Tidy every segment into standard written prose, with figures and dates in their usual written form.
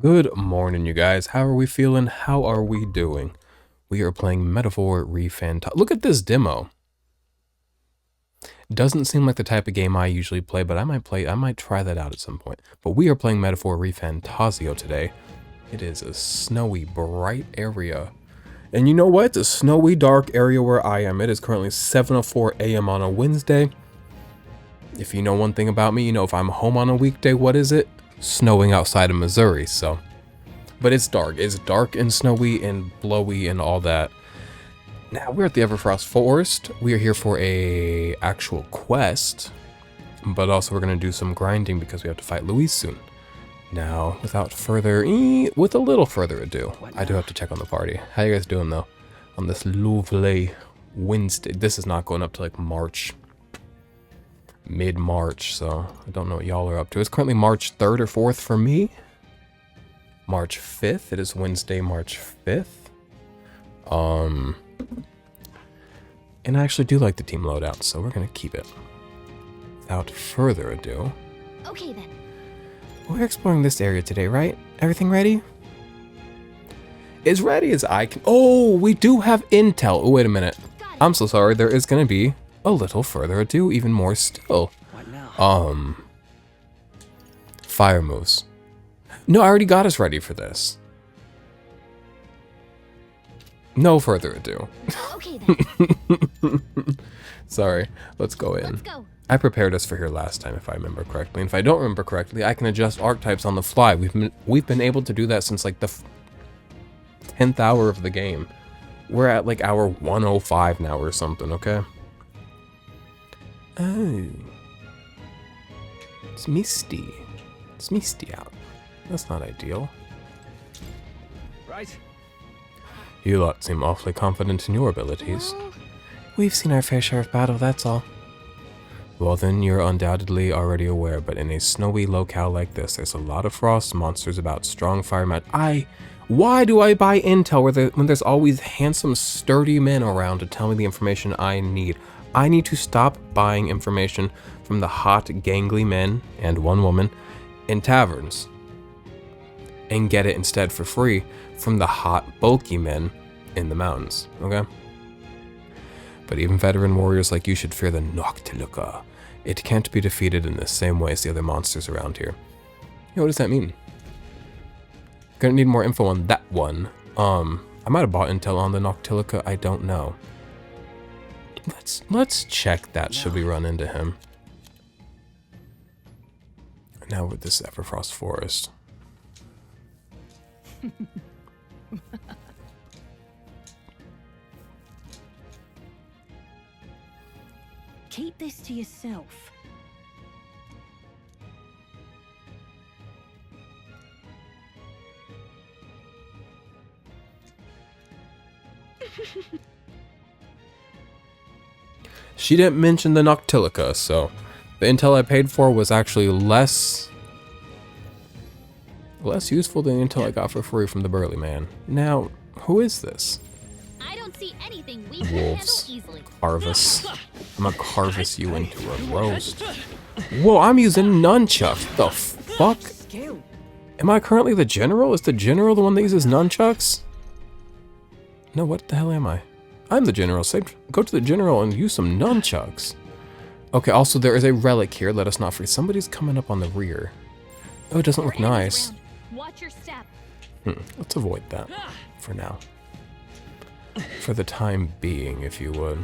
Good morning, you guys. How are we feeling? How are we doing? We are playing Metaphor ReFantazio. Look at this demo. Doesn't seem like the type of game I usually play, but I might try that out at some point. But we are playing Metaphor ReFantazio today. It is a snowy, bright area. And you know what? It's a snowy, dark area where I am. It is currently 7:04 a.m. on a Wednesday. If you know one thing about me, you know if I'm home on a weekday, what is it? Snowing outside of Missouri, so. But it's dark. It's dark and snowy and blowy and all that. Now, we're at the Everfrost Forest. We are here for a actual quest, but also we're going to do some grinding because we have to fight Louise soon. Now, with a little further ado, I do have to check on the party. How you guys doing, though, on this lovely Wednesday? This is not going up to, like, March. Mid-March, so I don't know what y'all are up to. It's currently March 3rd or 4th for me. March 5th. It is Wednesday, March 5th. And I actually do like the team loadout, so we're gonna keep it. Without further ado. Okay then. We're exploring this area today, right? Everything ready? As ready as I can. Oh, we do have intel. Oh, wait a minute. I'm so sorry. There is gonna be a little further ado, even more still. What now? Fire moves. No, I already got us ready for this. No further ado. Okay then. Sorry, let's go in. Let's go. I prepared us for here last time, if I remember correctly. And if I don't remember correctly, I can adjust archetypes on the fly. We've been able to do that since like the 10th hour of the game. We're at like hour 105 now or something, okay? Oh. It's misty. It's misty out. That's not ideal. Right. You lot seem awfully confident in your abilities. Well, We've seen our fair share of battle, that's all. Well then, you're undoubtedly already aware, but in a snowy locale like this, there's a lot of frost monsters about, strong firemen. Why do I buy intel when there's always handsome, sturdy men around to tell me the information I need? I need to stop buying information from the hot, gangly men, and one woman, in taverns. And get it instead for free from the hot, bulky men in the mountains, okay? But even veteran warriors like you should fear the Noctiluca. It can't be defeated in the same way as the other monsters around here. What does that mean? Gonna need more info on that one. I might have bought intel on the Noctiluca, I don't know. Let's check that should we run into him. Now with this Everfrost Forest. keep this to yourself. She didn't mention the Noctiluca, so the intel I paid for was actually less useful than the intel I got for free from the burly man. Now, who is this? I don't see anything we can Wolves. handle easily. Harvest. I'm gonna harvest you into a roast. Whoa, I'm using nunchucks. The fuck? Am I currently the general? Is the general the one that uses nunchucks? No, what the hell am I? I'm the general. Say, go to the general and use some nunchucks. Okay, also there is a relic here. Let us not forget. Somebody's coming up on the rear. Oh, it doesn't look nice. Watch your step. Let's avoid that for now. For the time being, if you would.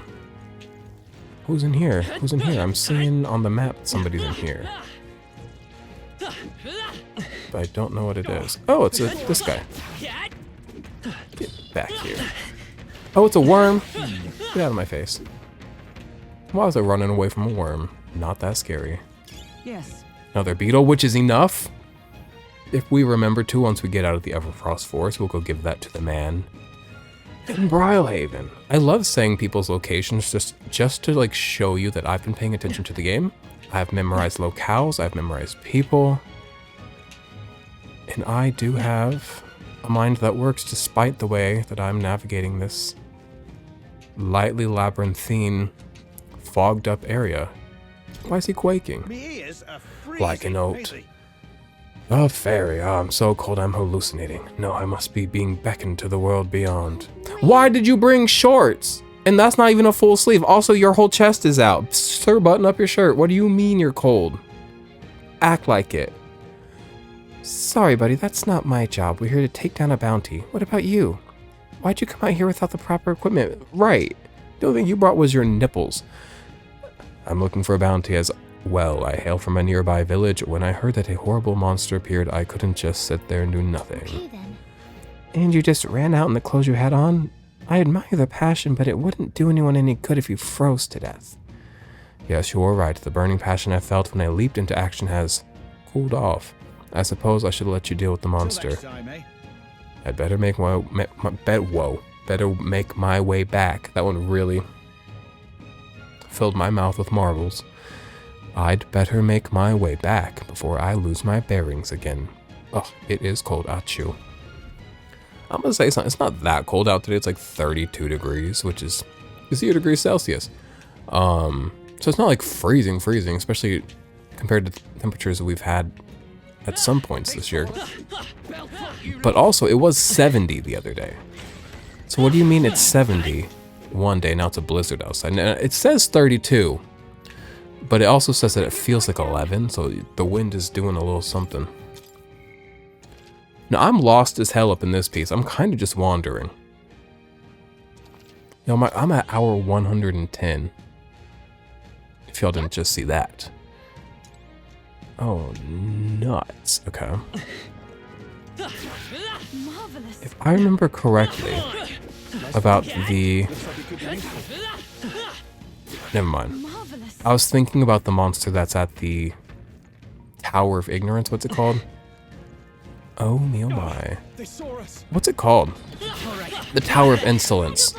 Who's in here? Who's in here? I'm seeing on the map somebody's in here. But I don't know what it is. Oh, it's this guy. Get back here. Oh, it's a worm. Get out of my face. Why was I running away from a worm? Not that scary. Yes. Another beetle, which is enough. If we remember to, once we get out of the Everfrost Forest, we'll go give that to the man in Brylehaven. I love saying people's locations just to like show you that I've been paying attention to the game. I've memorized locales, I've memorized people. And I do have a mind that works despite the way that I'm navigating this lightly labyrinthine, fogged up area. Why is he quaking? Me ears are Like an freezing oat. crazy. A fairy. Oh, I'm so cold I'm hallucinating. No, I must be being beckoned to the world beyond. Why did you bring shorts? And that's not even a full sleeve. Also, your whole chest is out. Sir, button up your shirt. What do you mean you're cold? Act like it. Sorry, buddy, that's not my job. We're here to take down a bounty. What about you? Why'd you come out here without the proper equipment? Right. The only thing you brought was your nipples. I'm looking for a bounty as well. I hail from a nearby village. When I heard that a horrible monster appeared, I couldn't just sit there and do nothing. Okay then. And you just ran out in the clothes you had on? I admire the passion, but it wouldn't do anyone any good if you froze to death. Yes, you were right. The burning passion I felt when I leaped into action has cooled off. I suppose I should let you deal with the monster. I'd better make better make my way back. That one really filled my mouth with marbles. I'd better make my way back before I lose my bearings again. Oh, it is cold. Achoo. I'm gonna say something. It's not that cold out today. It's like 32 degrees, which is 0 degrees Celsius. So it's not like freezing, especially compared to the temperatures that we've had at some points this year. But also, it was 70 the other day. So what do you mean it's 70 one day, now it's a blizzard outside? And it says 32, but it also says that it feels like 11, so the wind is doing a little something. Now, I'm lost as hell up in this piece. I'm kind of just wandering. You know, I'm at hour 110. If y'all didn't just see that. Oh, nuts. Okay. Marvelous. If I remember correctly about the... Never mind. Marvelous. I was thinking about the monster that's at the Tower of Ignorance. What's it called? Oh me oh my. What's it called? The Tower of Insolence.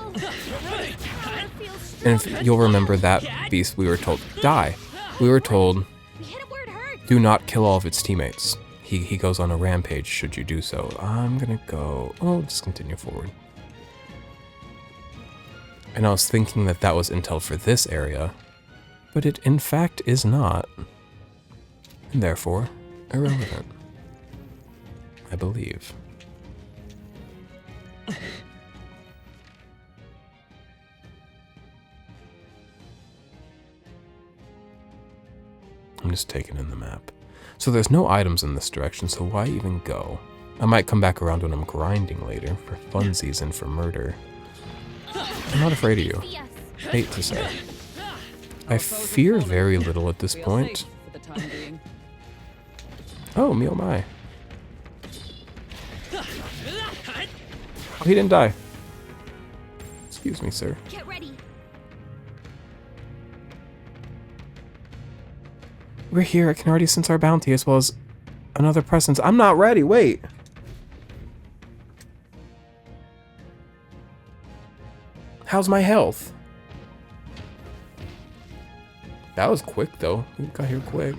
And if you'll remember that beast, we were told, die. We were told, We hit it where it hurt. do not kill all of its teammates. He goes on a rampage should you do so. I'm gonna go, just continue forward. And I was thinking that that was intel for this area, but it in fact is not. And therefore, irrelevant. I believe. I'm just taking in the map. So there's no items in this direction, so why even go? I might come back around when I'm grinding later, for funsies and for murder. I'm not afraid of you. See us. Hate to say. I fear very little at this point. For the time being. Oh, me oh my. Oh, he didn't die. Excuse me, sir. Get ready. We're here. I can already sense our bounty as well as another presence. I'm not ready. Wait. How's my health? That was quick, though. We got here quick.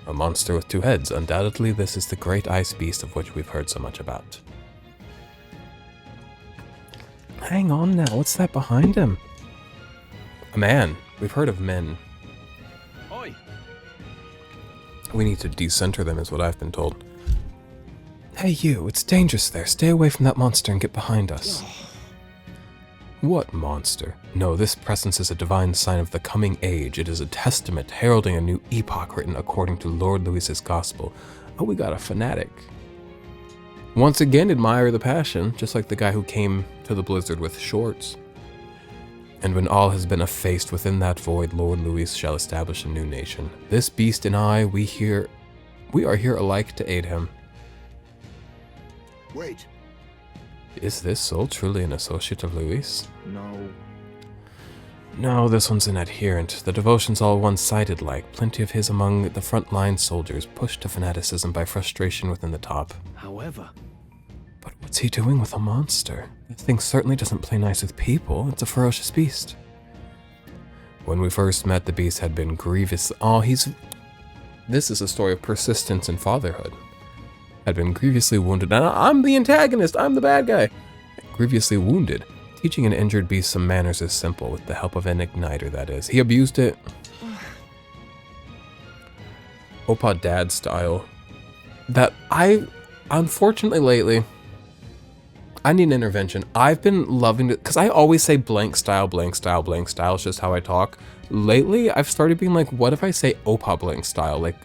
A monster with 2 heads. Undoubtedly, this is the great ice beast of which we've heard so much about. Hang on now. What's that behind him? A man. We've heard of men. Oi. We need to decenter them, is what I've been told. Hey, you. It's dangerous there. Stay away from that monster and get behind us. What monster? No, this presence is a divine sign of the coming age. It is a testament heralding a new epoch written according to Lord Louis's gospel. Oh, we got a fanatic. Once again, admire the passion, just like the guy who came to the blizzard with shorts. And when all has been effaced within that void, Lord Louis shall establish a new nation. This beast and I, we are here alike to aid him. Wait. Is this soul truly an associate of Louis? No. No, this one's an adherent. The devotion's all one-sided like. Plenty of his among the front-line soldiers, pushed to fanaticism by frustration within the top. However. But what's he doing with a monster? This thing certainly doesn't play nice with people. It's a ferocious beast. When we first met, the beast had been grievous. This is a story of persistence and fatherhood. Had been grievously wounded. And I'm the antagonist. I'm the bad guy. Grievously wounded. Teaching an injured beast some manners is simple, with the help of an igniter, that is. He abused it. Opa dad style that unfortunately lately, I need an intervention. I've been loving it because I always say blank style, blank style, blank style. It's just how I talk. Lately, I've started being like, what if I say Opa blank style? Like,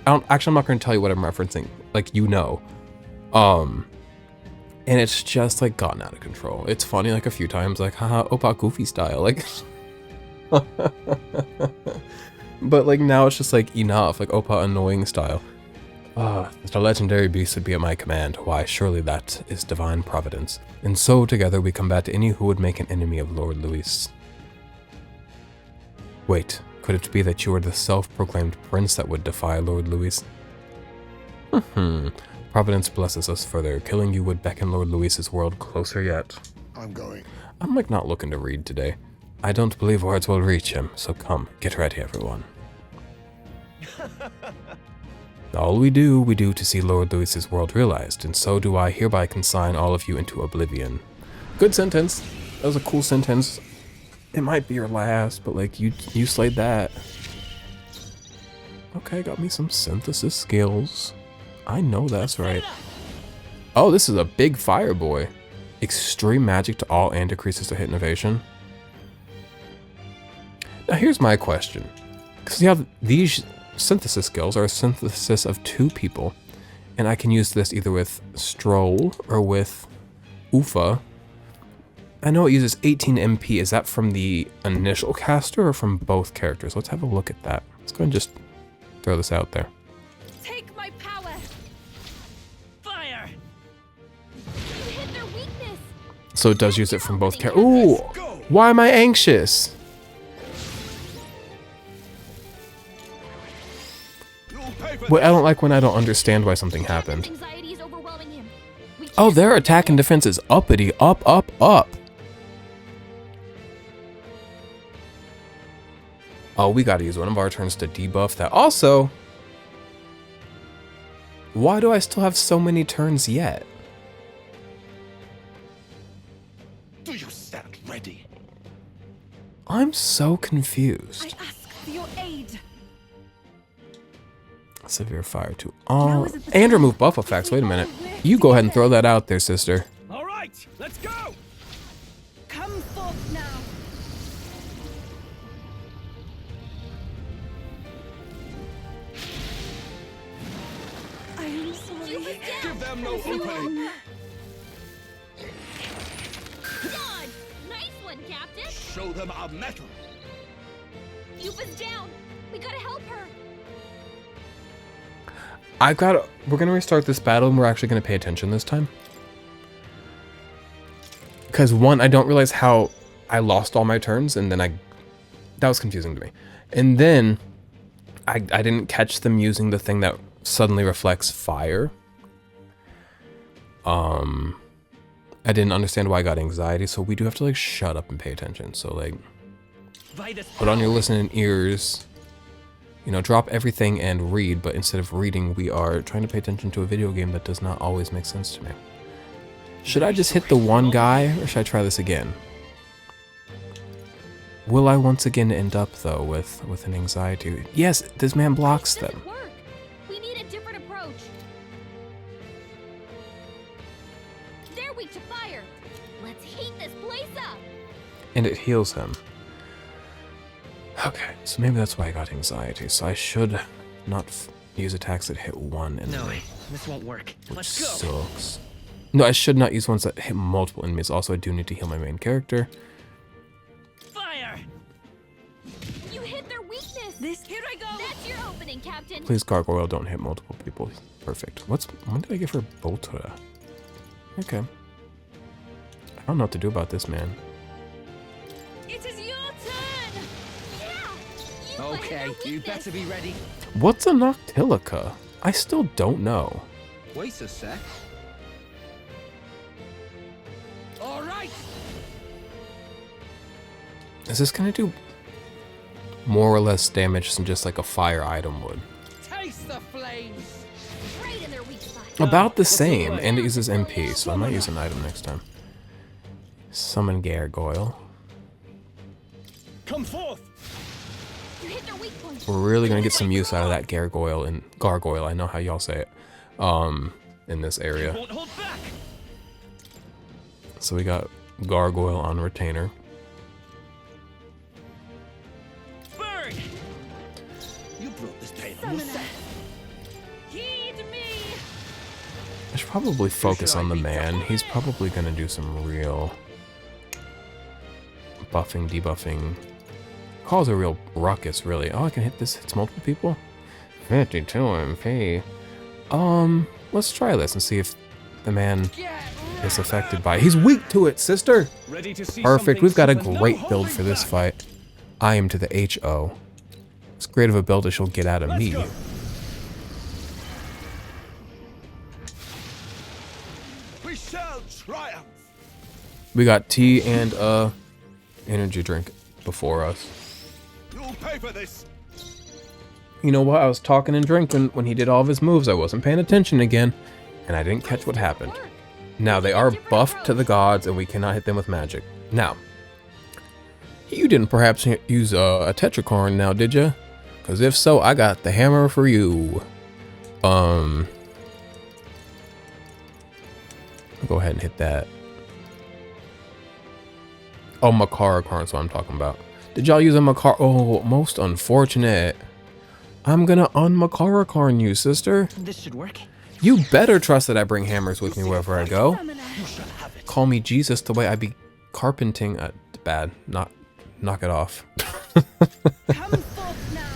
actually, I'm not going to tell you what I'm referencing. Like, you know. And it's just like gotten out of control. It's funny like a few times, like, haha, Opa goofy style. Like, but like now it's just like enough, like Opa annoying style. The legendary beast would be at my command. Why, surely that is divine providence. And so together we combat any who would make an enemy of Lord Louis. Wait, could it be that you are the self-proclaimed prince that would defy Lord Louis? Providence blesses us further. Killing you would beckon Lord Louis's world closer yet. I'm going. I'm like not looking to read today. I don't believe words will reach him, so come, get ready everyone. All we do to see Lord Louis's world realized, and so do I hereby consign all of you into oblivion. Good sentence. That was a cool sentence. It might be your last, but like you slayed that. Okay, got me some synthesis skills. I know that's right. Oh, this is a big fire boy. Extreme magic to all and decreases to hit innovation. Now here's my question. Because you have these synthesis skills are a synthesis of 2 people. And I can use this either with Stroll or with Ufa. I know it uses 18 MP. Is that from the initial caster or from both characters? Let's have a look at that. Let's go and just throw this out there. Take my power. Fire! You hit their weakness. So it does use it from both characters. Ooh! Why am I anxious? Well, I don't like when I don't understand why something happened. Anxiety is overwhelming him. We Oh, can't their let attack and him defense is uppity. Up, up, up. Oh, we gotta use one of our turns to debuff that. Also, why do I still have so many turns yet? Do you stand ready? I'm so I confused. ask for your aid. Severe fire too. Now Oh, is it the and time? remove buff effects. Wait a minute. You go ahead and throw that out there, sister. All right, let's go! Come forth now. I am sorry. Give them no opening. God, nice one, Captain. Show them our mettle. Yuba's down. We gotta help her. We're gonna restart this battle and we're actually gonna pay attention this time. Because one, I don't realize how I lost all my turns and then that was confusing to me. And then I didn't catch them using the thing that suddenly reflects fire. I didn't understand why I got anxiety, so we do have to like shut up and pay attention. So like put on your listening ears. You know, drop everything and read, but instead of reading, we are trying to pay attention to a video game that does not always make sense to me. Should I just hit the one guy, or should I try this again? Will I once again end up, though, with an anxiety? Yes, this man blocks them. Doesn't work. We need a different approach. They're weak to fire. Let's heat this place up. And it heals him. Okay, so maybe that's why I got anxiety. So I should not use attacks that hit one and No, this won't work. which Let's go! sucks. No, I should not use ones that hit multiple enemies. Also, I do need to heal my main character. Fire! You hit their weakness. Here I go. That's your opening, Captain. Please, Gargoyle, don't hit multiple people. Perfect. When did I give her Boltura? Okay. I don't know what to do about this man. It is your turn. Yeah. Okay, you better be ready. What's a Noctilica? I still don't know. Wait a sec. All right! Is this gonna do more or less damage than just like a fire item would? Taste the flames! Right in their weak spot. About the same, and it uses MP, so I might use an item next time. Summon Gargoyle. Come forth! You hit their weak point. We're really gonna get some use out of that gargoyle. I know how y'all say it. In this area. Won't hold back. So we got gargoyle on retainer. Burn. You brought this pain on Summon yourself. Heed me. I should probably focus on the man. He's probably gonna do some real buffing, debuffing. Cause a real ruckus, really. Oh, I can hit this. Hits multiple people. 52 MP. Let's try this and see if the man is affected by it. He's weak to it, sister. Ready to see Perfect. something We've got a super- great No build holding for this back. fight. I am to the HO. As great of a build as she'll get out of Let's me. go. We shall triumph. We got tea and energy drink before us. You'll pay for this. You know what? I was talking and drinking when he did all of his moves. I wasn't paying attention again, and I didn't catch what happened. Now, they are buffed to the gods, and we cannot hit them with magic. Now, you didn't perhaps use a tetracorn now, did you? Because if so, I got the hammer for you. I'll go ahead and hit that. Oh, Makara Karn's what I'm talking about. Did y'all use a Makara? Oh, most unfortunate. I'm gonna un-Makara Karn you, sister. This should work. You better trust that I bring hammers with me wherever I go. Summon Call me Jesus the way I be carpenting. Bad. Knock it off. Come forth now.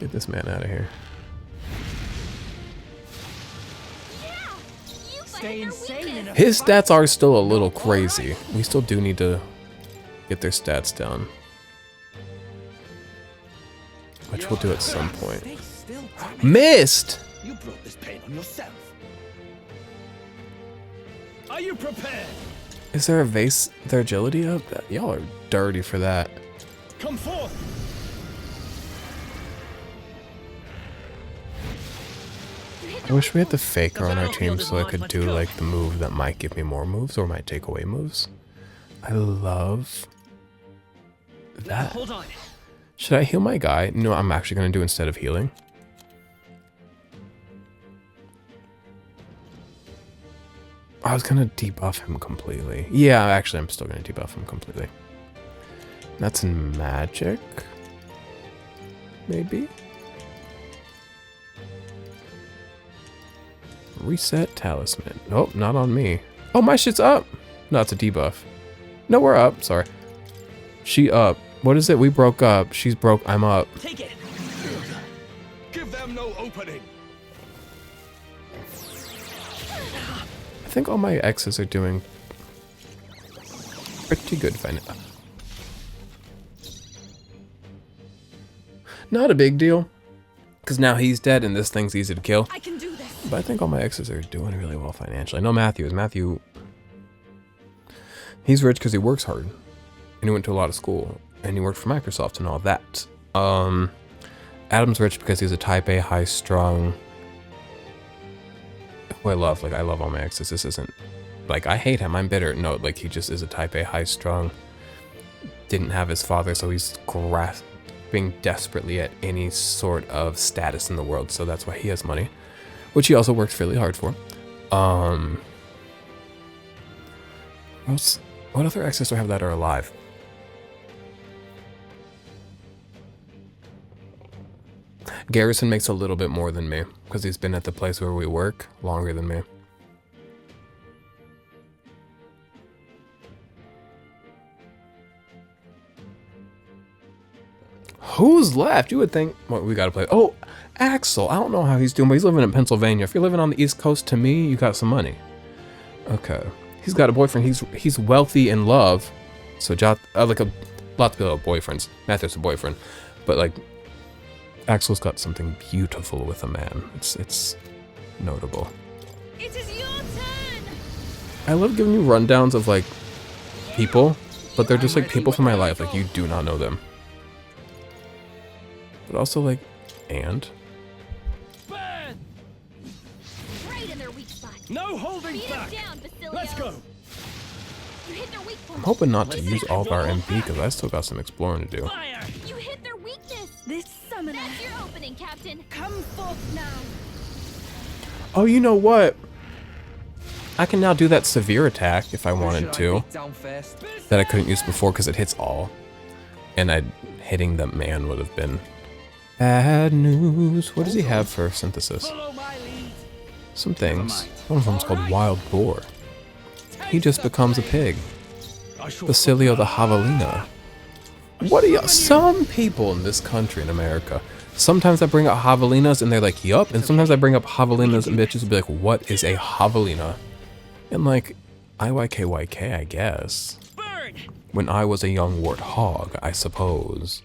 Get this man out of here. Yeah. You Stay insane enough. His stats are still a little crazy. We still do need to get their stats down. Which we'll do at some point. Stay still. Missed! You brought this pain on yourself. Are you prepared? Is there a vase, their agility up? Y'all are dirty for that. Come forth. I wish we had the faker on our team so I could do like the move that might give me more moves or might take away moves. I love that. Hold on. Should I heal my guy? No, I'm actually going to do instead of healing. I was going to debuff him completely. Yeah, actually, I'm still going to debuff him completely. That's in magic. Maybe. Reset talisman. Nope, not on me. Oh, my shit's up. No, it's a debuff. No, we're up. Sorry. She up. What is it? We broke up. She's broke. I'm up. Take it. Give them no opening. I think all my exes are doing pretty good financially. Not a big deal, because now he's dead and this thing's easy to kill. I can do this. But I think all my exes are doing really well financially. I know Matthew, he's rich because he works hard, and he went to a lot of school, and he worked for Microsoft and all that. Adam's rich because he's a type A, high-strung, who I love. Like, I love all my exes. This isn't, like, I hate him, I'm bitter. No, like, he just is a type A, high-strung, didn't have his father, so he's grasping desperately at any sort of status in the world, so that's why he has money, which he also works really hard for. What other exes do I have that are alive? Garrison makes a little bit more than me because he's been at the place where we work longer than me. Who's left? You would think, well, we gotta play. Oh, Axel. I don't know how he's doing, but he's living in Pennsylvania. If you're living on the East Coast, to me, you got some money. Okay. He's got a boyfriend. He's wealthy in love. So, like a lot of people have boyfriends. Matthew's a boyfriend, but like Axel's got something beautiful with a man. It's notable. It is your turn. I love giving you rundowns of like people, but they're just like people from my life. Like you do not know them. But also like, and Burn. Right in their weak spot. No holding Beat 'em back. down, Basilio. Let's go. You hit their weak I'm point. hoping not to use all of our MP because I still got some exploring to do. Fire! You hit their weakness. This summoner. That's your opening, Captain. Come forth now. Oh, you know what? I can now do that severe attack if I wanted to. That I couldn't use before because it hits all. And hitting the man would have been bad news. What does he have for synthesis? Follow my lead. Some things. One of them's called Wild Boar. He just becomes a pig. Basilio the Javelina. What are you? Some people in this country, in America, sometimes I bring up javelinas and they're like, yup. And sometimes I bring up javelinas and bitches will be like, what is a javelina? And like, IYKYK, I guess. Burn! When I was a young warthog, I suppose.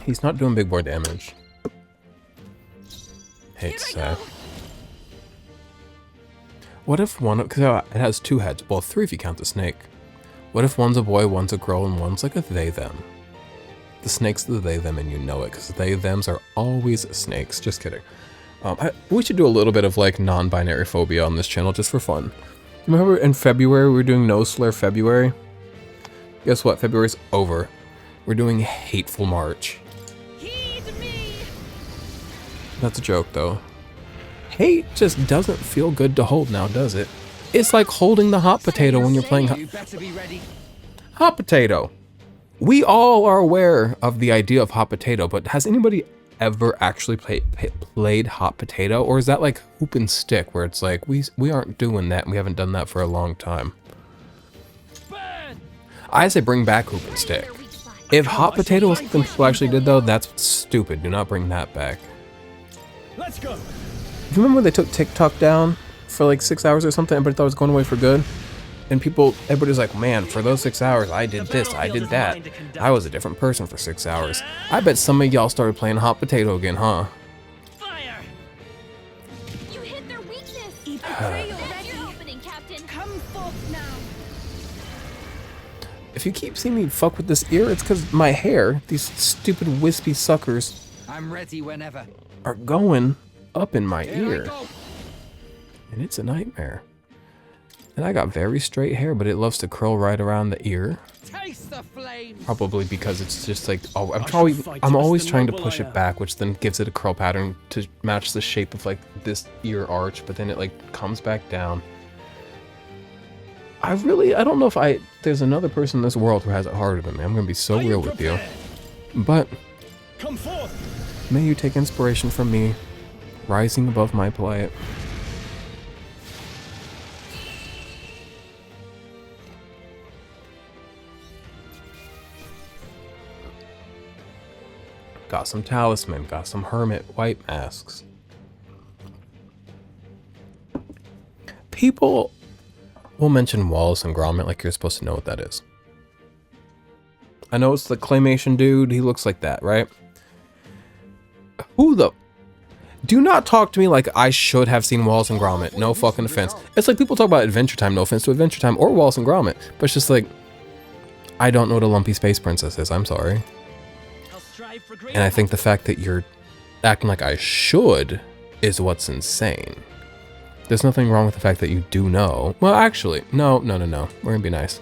He's not doing big boy damage. Hate to say. What if one, because it has two heads, well, three if you count the snake. What if one's a boy, one's a girl, and one's like a they-them? The snake's the they-them and you know it, because they-thems are always snakes. Just kidding. We should do a little bit of like non-binary phobia on this channel just for fun. Remember in February we were doing No Slur February? Guess what? February's over. We're doing Hateful March. Heed me. That's a joke though. Hate just doesn't feel good to hold now, does it? It's like holding the hot potato when you're playing hot potato. We all are aware of the idea of hot potato, but has anybody ever actually played hot potato? Or is that like hoop and stick where it's like we aren't doing that and we haven't done that for a long time? Burn! I say bring back hoop and stick. If hot potato was something people actually did though, that's stupid. Do not bring that back. Let's go. You remember when they took TikTok down for like 6 hours or something? Everybody thought it was going away for good. And everybody's like, man, for those 6 hours, I did this, I did that. I was a different person for 6 hours. I bet some of y'all started playing hot potato again, huh? Fire! You hit their weakness. That's your opening, Captain. Come forth now. If you keep seeing me fuck with this ear, it's because my hair, these stupid wispy suckers, I'm ready whenever. are going up in my Here I ear. go. And it's a nightmare. And I got very straight hair, but it loves to curl right around the ear. Taste the flame. Probably because it's just like, oh, fight I'm to always the trying to noble push it I am. back, which then gives it a curl pattern to match the shape of like this ear arch, but then it like comes back down. I don't know if there's another person in this world who has it harder than me. I'm gonna be so real with you. But Come forth. may you take inspiration from me, rising above my plight. Got some talisman, got some hermit white masks. People will mention Wallace and Gromit like you're supposed to know what that is. I know it's the claymation dude, he looks like that, right? Do not talk to me like I should have seen Wallace and Gromit, no fucking offense. It's like people talk about Adventure Time, no offense to Adventure Time or Wallace and Gromit, but it's just like, I don't know what a lumpy space princess is, I'm sorry. I'll strive for And I think the fact that you're acting like I should is what's insane. There's nothing wrong with the fact that you do know. Well, actually, no. We're gonna be nice.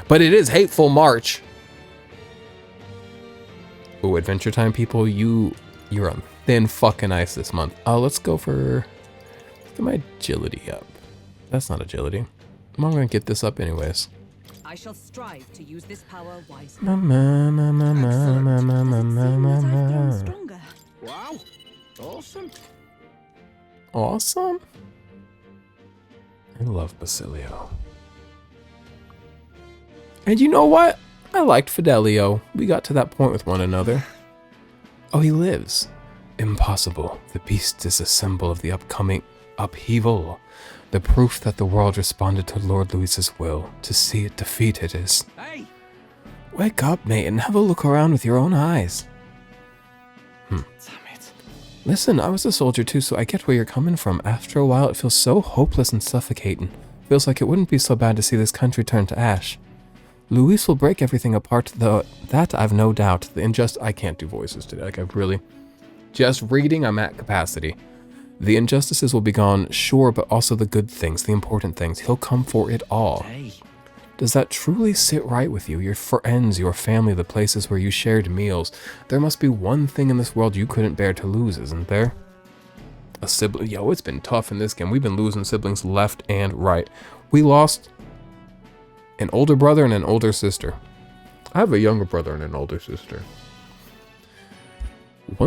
But it is Hateful March. Ooh, Adventure Time people, you're on thin fucking ice this month. Let's get my agility up. That's not agility. I'm gonna get this up anyways. I shall strive to use this power wisely. Stronger. Wow. Awesome. Awesome. I love Basilio. And you know what? I liked Fidelio. We got to that point with one another. Oh, he lives. Impossible. The beast is a symbol of the upcoming upheaval. The proof that the world responded to Lord Luis's will. To see it defeated is... Hey, Wake up, mate, and have a look around with your own eyes. damn it. Listen, I was a soldier too, so I get where you're coming from. After a while, it feels so hopeless and suffocating. Feels like it wouldn't be so bad to see this country turn to ash. Luis will break everything apart, though that I've no doubt. I can't do voices today. Like, I've really... Just reading, I'm at capacity. The injustices will be gone, sure, but also the good things, the important things. He'll come for it all. Hey. Does that truly sit right with you? Your friends, your family, the places where you shared meals. There must be one thing in this world you couldn't bear to lose, isn't there? A sibling. Yo, it's been tough in this game. We've been losing siblings left and right. We lost an older brother and an older sister. I have a younger brother and an older sister.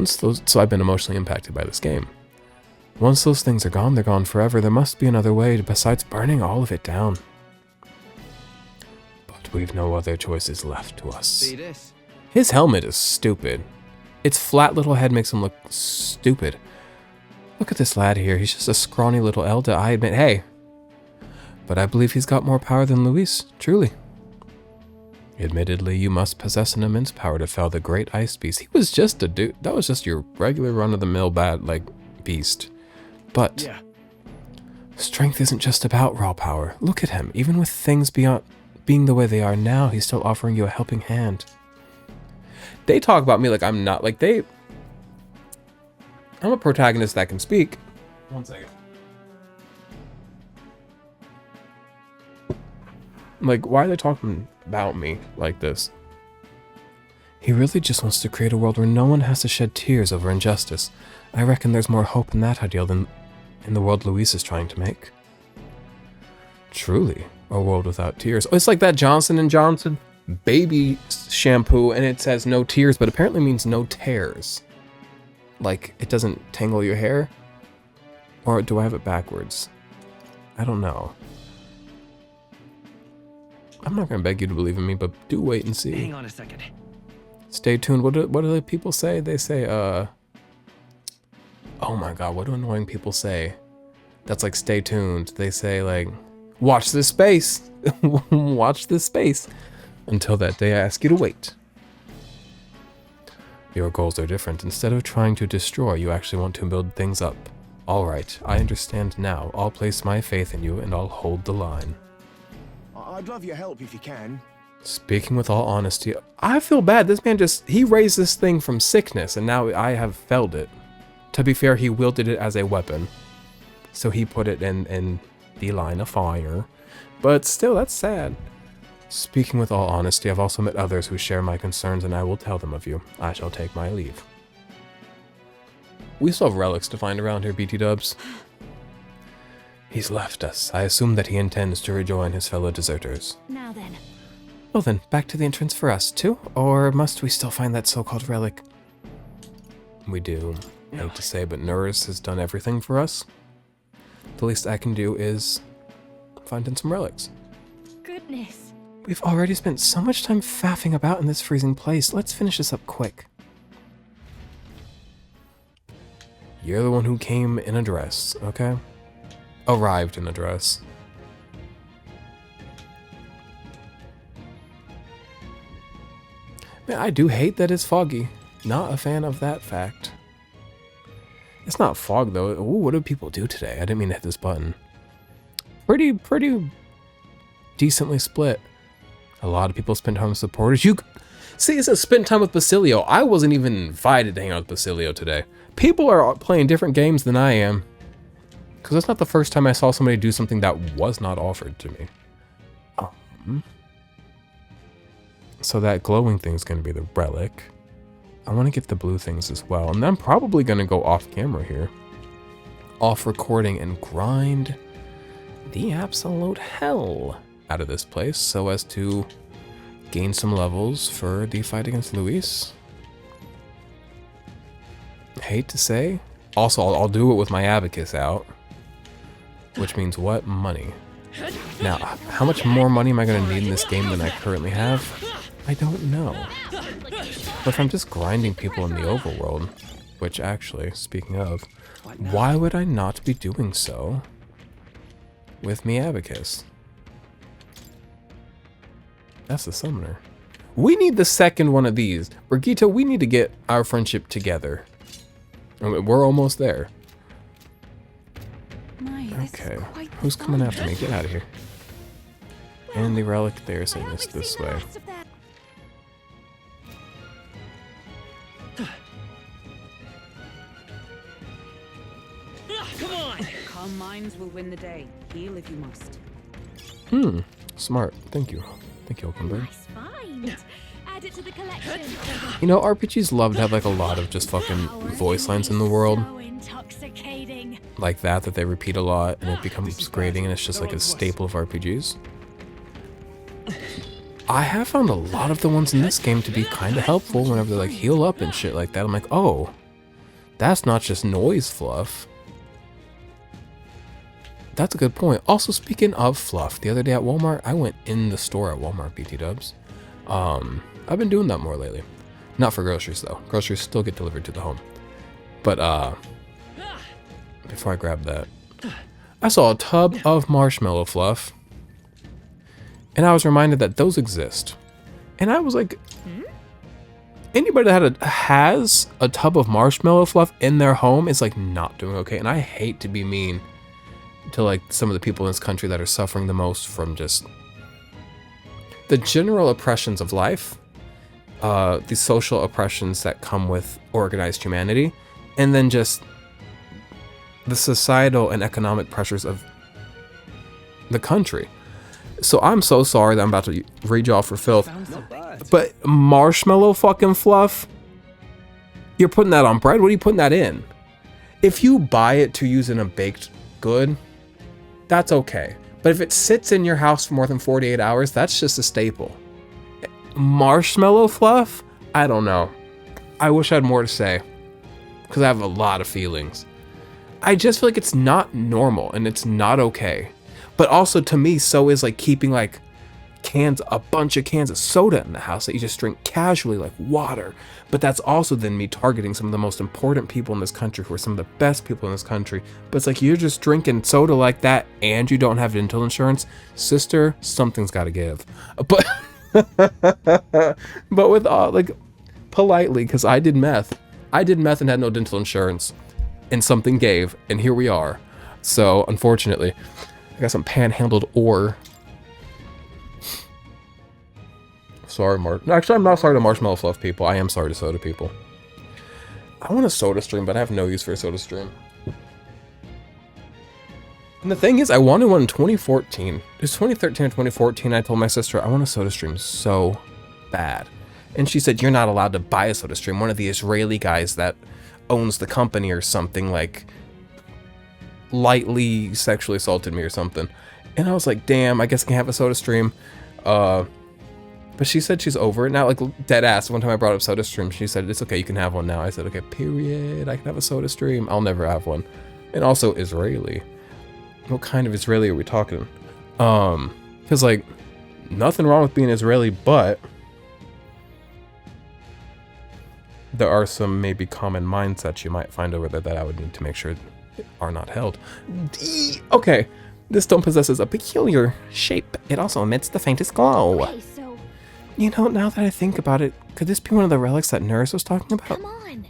So I've been emotionally impacted by this game. Once those things are gone, they're gone forever. There must be another way besides burning all of it down. But we've no other choices left to us. See this? His helmet is stupid. Its flat little head makes him look stupid. Look at this lad here. He's just a scrawny little elder, I admit. Hey. But I believe he's got more power than Luis, truly. Admittedly, you must possess an immense power to fell the great ice beast. He was just a dude. That was just your regular run-of-the-mill bad, beast. But Yeah. strength isn't just about raw power. Look at him. Even with things beyond being the way they are now, he's still offering you a helping hand. They talk about me like I'm not. I'm a protagonist that can speak. One second. Why are they talking about me like this? He really just wants to create a world where no one has to shed tears over injustice. I reckon there's more hope in that ideal than in the world Luis is trying to make. Truly, a world without tears. Oh, it's like that Johnson & Johnson baby shampoo, and it says no tears, but apparently means no tears. Like, it doesn't tangle your hair? Or do I have it backwards? I don't know. I'm not going to beg you to believe in me, but do wait and see. Hang on a second. Stay tuned. What do the people say? They say, oh my god, what do annoying people say? That's like, stay tuned. They say, like, watch this space. Watch this space. Until that day I ask you to wait. Your goals are different. Instead of trying to destroy, you actually want to build things up. Alright, I understand now. I'll place my faith in you and I'll hold the line. I'd love your help if you can. Speaking with all honesty, I feel bad. This man he raised this thing from sickness and now I have felled it. To be fair, he wielded it as a weapon. So he put it in the line of fire. But still, that's sad. Speaking with all honesty, I've also met others who share my concerns and I will tell them of you. I shall take my leave. We still have relics to find around here, BT dubs. He's left us. I assume that he intends to rejoin his fellow deserters. Now then. Well then, back to the entrance for us too? Or must we still find that so-called relic? We do. I hate to say, but Nurse has done everything for us. The least I can do is find in some relics. Goodness. We've already spent so much time faffing about in this freezing place. Let's finish this up quick. You're the one who came in a dress, okay? Arrived in a dress. Man, I do hate that it's foggy. Not a fan of that fact. It's not fog though. Ooh, what did people do today? I didn't mean to hit this button. Pretty decently split. A lot of people spent time with supporters. See, it says spend time with Basilio. I wasn't even invited to hang out with Basilio today. People are playing different games than I am. Because that's not the first time I saw somebody do something that was not offered to me. So that glowing thing's going to be the relic. I want to get the blue things as well. And I'm probably going to go off camera here. Off recording and grind the absolute hell out of this place so as to gain some levels for the fight against Luis. Hate to say. Also, I'll do it with my abacus out. Which means what? Money. Now, how much more money am I going to need in this game than I currently have? I don't know. But if I'm just grinding people in the overworld, which actually, speaking of, why would I not be doing so with me abacus? That's the summoner. We need the second one of these. Brigitte, we need to get our friendship together. I mean, we're almost there. Okay, who's coming after me? Get out of here. And the relic there saying it's this way. Come on. Calm minds will win the day. Heal if you must. Smart. Thank you. Thank you, Oakenberg. Nice find. Add it to the collection. You know, RPGs love to have like a lot of just fucking voice lines in the world. So intoxicating. Like that they repeat a lot and it becomes grating and it's just like a staple of RPGs. I have found a lot of the ones in this game to be kind of helpful whenever they like heal up and shit like that. I'm like, oh, that's not just noise fluff. That's a good point. Also, speaking of fluff, the other day at Walmart, I went in the store at Walmart, BT dubs. I've been doing that more lately. Not for groceries though. Groceries still get delivered to the home. But before I grab that, I saw a tub of marshmallow fluff. And I was reminded that those exist. And I was like, anybody that has a tub of marshmallow fluff in their home is like not doing okay. And I hate to be mean to like some of the people in this country that are suffering the most from just the general oppressions of life, the social oppressions that come with organized humanity, and then just the societal and economic pressures of the country. So I'm so sorry that I'm about to read y'all for filth, but marshmallow fucking fluff, you're putting that on bread? What are you putting that in? If you buy it to use in a baked good, that's okay. But if it sits in your house for more than 48 hours, that's just a staple. Marshmallow fluff? I don't know. I wish I had more to say, because I have a lot of feelings. I just feel like it's not normal and it's not okay. But also to me, so is like keeping like a bunch of cans of soda in the house that you just drink casually like water. But that's also then me targeting some of the most important people in this country who are some of the best people in this country. But it's like you're just drinking soda like that and you don't have dental insurance. Sister, something's got to give. But but with like politely, because I did meth. I did meth and had no dental insurance, and something gave, and here we are. So unfortunately, I got some panhandled ore. Sorry, actually, I'm not sorry to marshmallow fluff people. I am sorry to soda people. I want a soda stream, but I have no use for a soda stream. And the thing is, I wanted one in 2014. It was 2013 or 2014. I told my sister, I want a soda stream so bad. And she said, you're not allowed to buy a soda stream. One of the Israeli guys that owns the company or something, like, lightly sexually assaulted me or something. And I was like, damn, I guess I can have a soda stream. But she said she's over it now, like dead ass. One time I brought up soda stream, she said, it's okay, you can have one now. I said, okay, period, I can have a soda stream. I'll never have one. And also Israeli. What kind of Israeli are we talking? Because like, nothing wrong with being Israeli, but there are some maybe common mindsets you might find over there that I would need to make sure are not held. Okay, this stone possesses a peculiar shape. It also emits the faintest glow. Okay, so You know, now that I think about it, could this be one of the relics that Nurse was talking about? come on.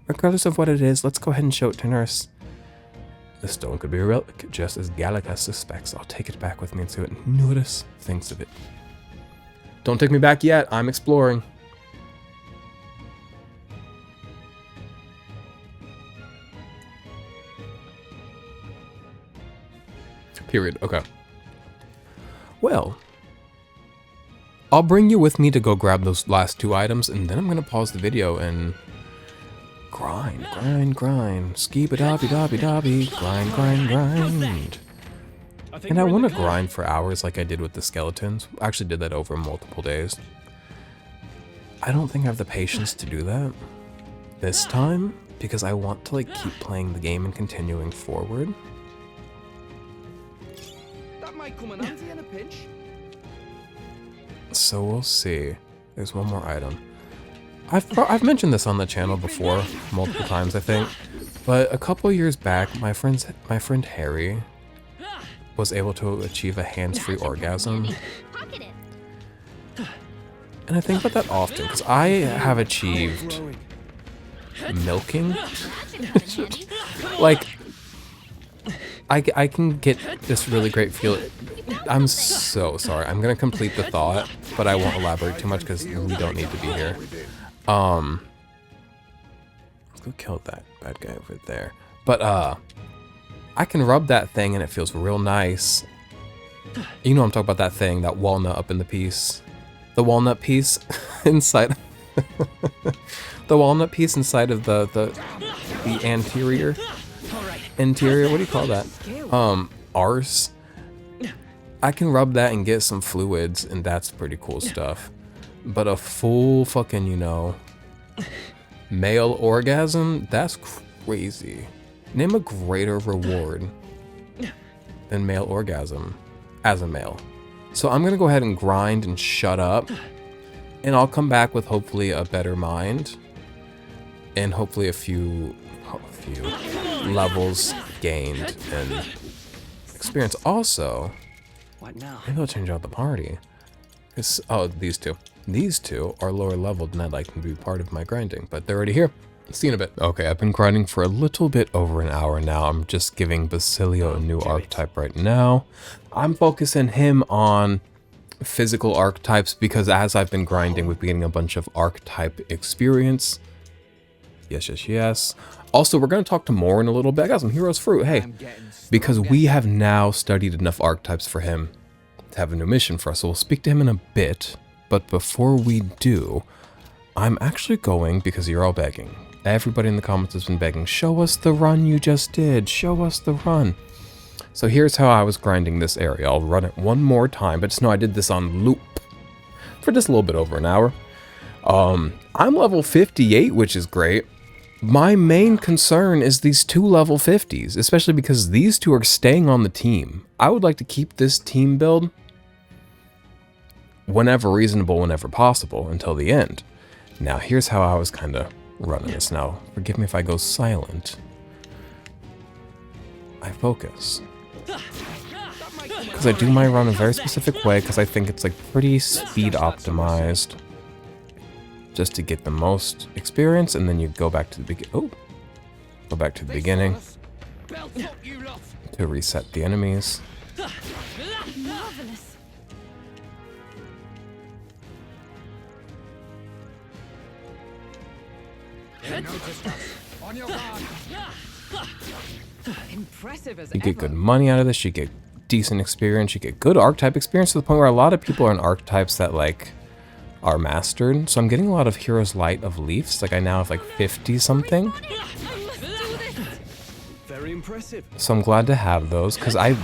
Regardless of what it is, let's go ahead and show it to Nurse. The stone could be a relic, just as Gallica suspects. I'll take it back with me and see what Nurse thinks of it. Don't take me back yet, I'm exploring. Period, okay. Well, I'll bring you with me to go grab those last two items, and then I'm gonna pause the video and grind. Ski-ba-dobby-dobby-dobby, grind. And I want to grind for hours like I did with the skeletons. I actually did that over multiple days. I don't think I have the patience to do that this time, because I want to like keep playing the game and continuing forward. That might come in handy in a pinch. So we'll see. There's one more item. I've mentioned this on the channel before, multiple times I think, but a couple years back, my friend Harry was able to achieve a hands-free orgasm. Pocket it. And I think about that often, because I have achieved milking. That's handy. Like, I can get this really great feel. I'm so sorry. I'm gonna complete the thought, but I won't elaborate too much because we don't need to be here. Let's go kill that bad guy over there. But I can rub that thing and it feels real nice. You know I'm talking about that thing, that walnut up in the piece. The walnut piece inside. The walnut piece inside of the anterior. Interior, what do you call that? Arse. I can rub that and get some fluids, and that's pretty cool stuff. But a full fucking, you know, male orgasm? That's crazy. Name a greater reward than male orgasm as a male. So I'm gonna go ahead and grind and shut up, and I'll come back with hopefully a better mind and hopefully a few levels gained and experience. Also, What now? maybe I'll change out the party. Oh, these two are lower leveled and I'd like them to be part of my grinding, but they're already here. See you in a bit. Okay, I've been grinding for a little bit over an hour now. I'm just giving Basilio a new archetype right now. I'm focusing him on physical archetypes because as I've been grinding, we've been getting a bunch of archetype experience. Yes. Also, we're going to talk to Moore in a little bit. I got some Heroes Fruit, hey. Because we have now studied enough archetypes for him to have a new mission for us. So we'll speak to him in a bit. But before we do, I'm actually going, because you're all begging. Everybody in the comments has been begging, show us the run you just did. Show us the run. So here's how I was grinding this area. I'll run it one more time, but just know I did this on loop for just a little bit over an hour. I'm level 58, which is great. My main concern is these two level 50s, especially because these two are staying on the team. I would like to keep this team build whenever reasonable, whenever possible, until the end. Now, here's how I was kind of running this. Now, forgive me if I go silent. I focus. Because I do my run a very specific way, because I think it's like pretty speed optimized. Just to get the most experience, and then you go back to the go back to the beginning to reset the enemies. Marvelous. Impressive as You get ever. good money out of this, you get decent experience, you get good archetype experience to the point where a lot of people are in archetypes that like are mastered. So I'm getting a lot of Heroes Light of Leafs, like I now have like 50 something. I must do this. Very impressive. So I'm glad to have those, because I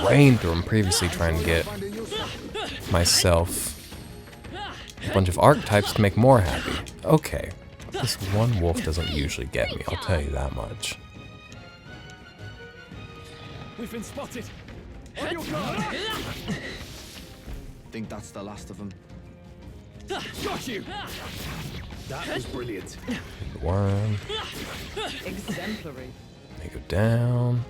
rained through them previously trying to get myself a bunch of archetypes to make more happy. Okay, this one wolf doesn't usually get me, I'll tell you that much. We've been spotted. On your guard. Think that's the last of them. Got you. That was brilliant. The worm, Exemplary. they go down.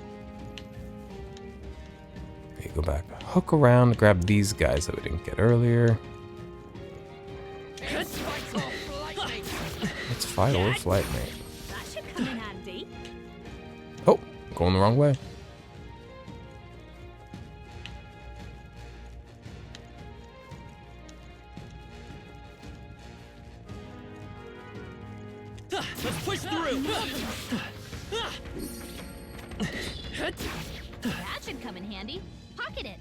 You go back, hook around, grab these guys that we didn't get earlier. Let's fight or flight, mate. That should come in handy. Oh, going the wrong way. Let's push through. That should come in handy. Pocket it.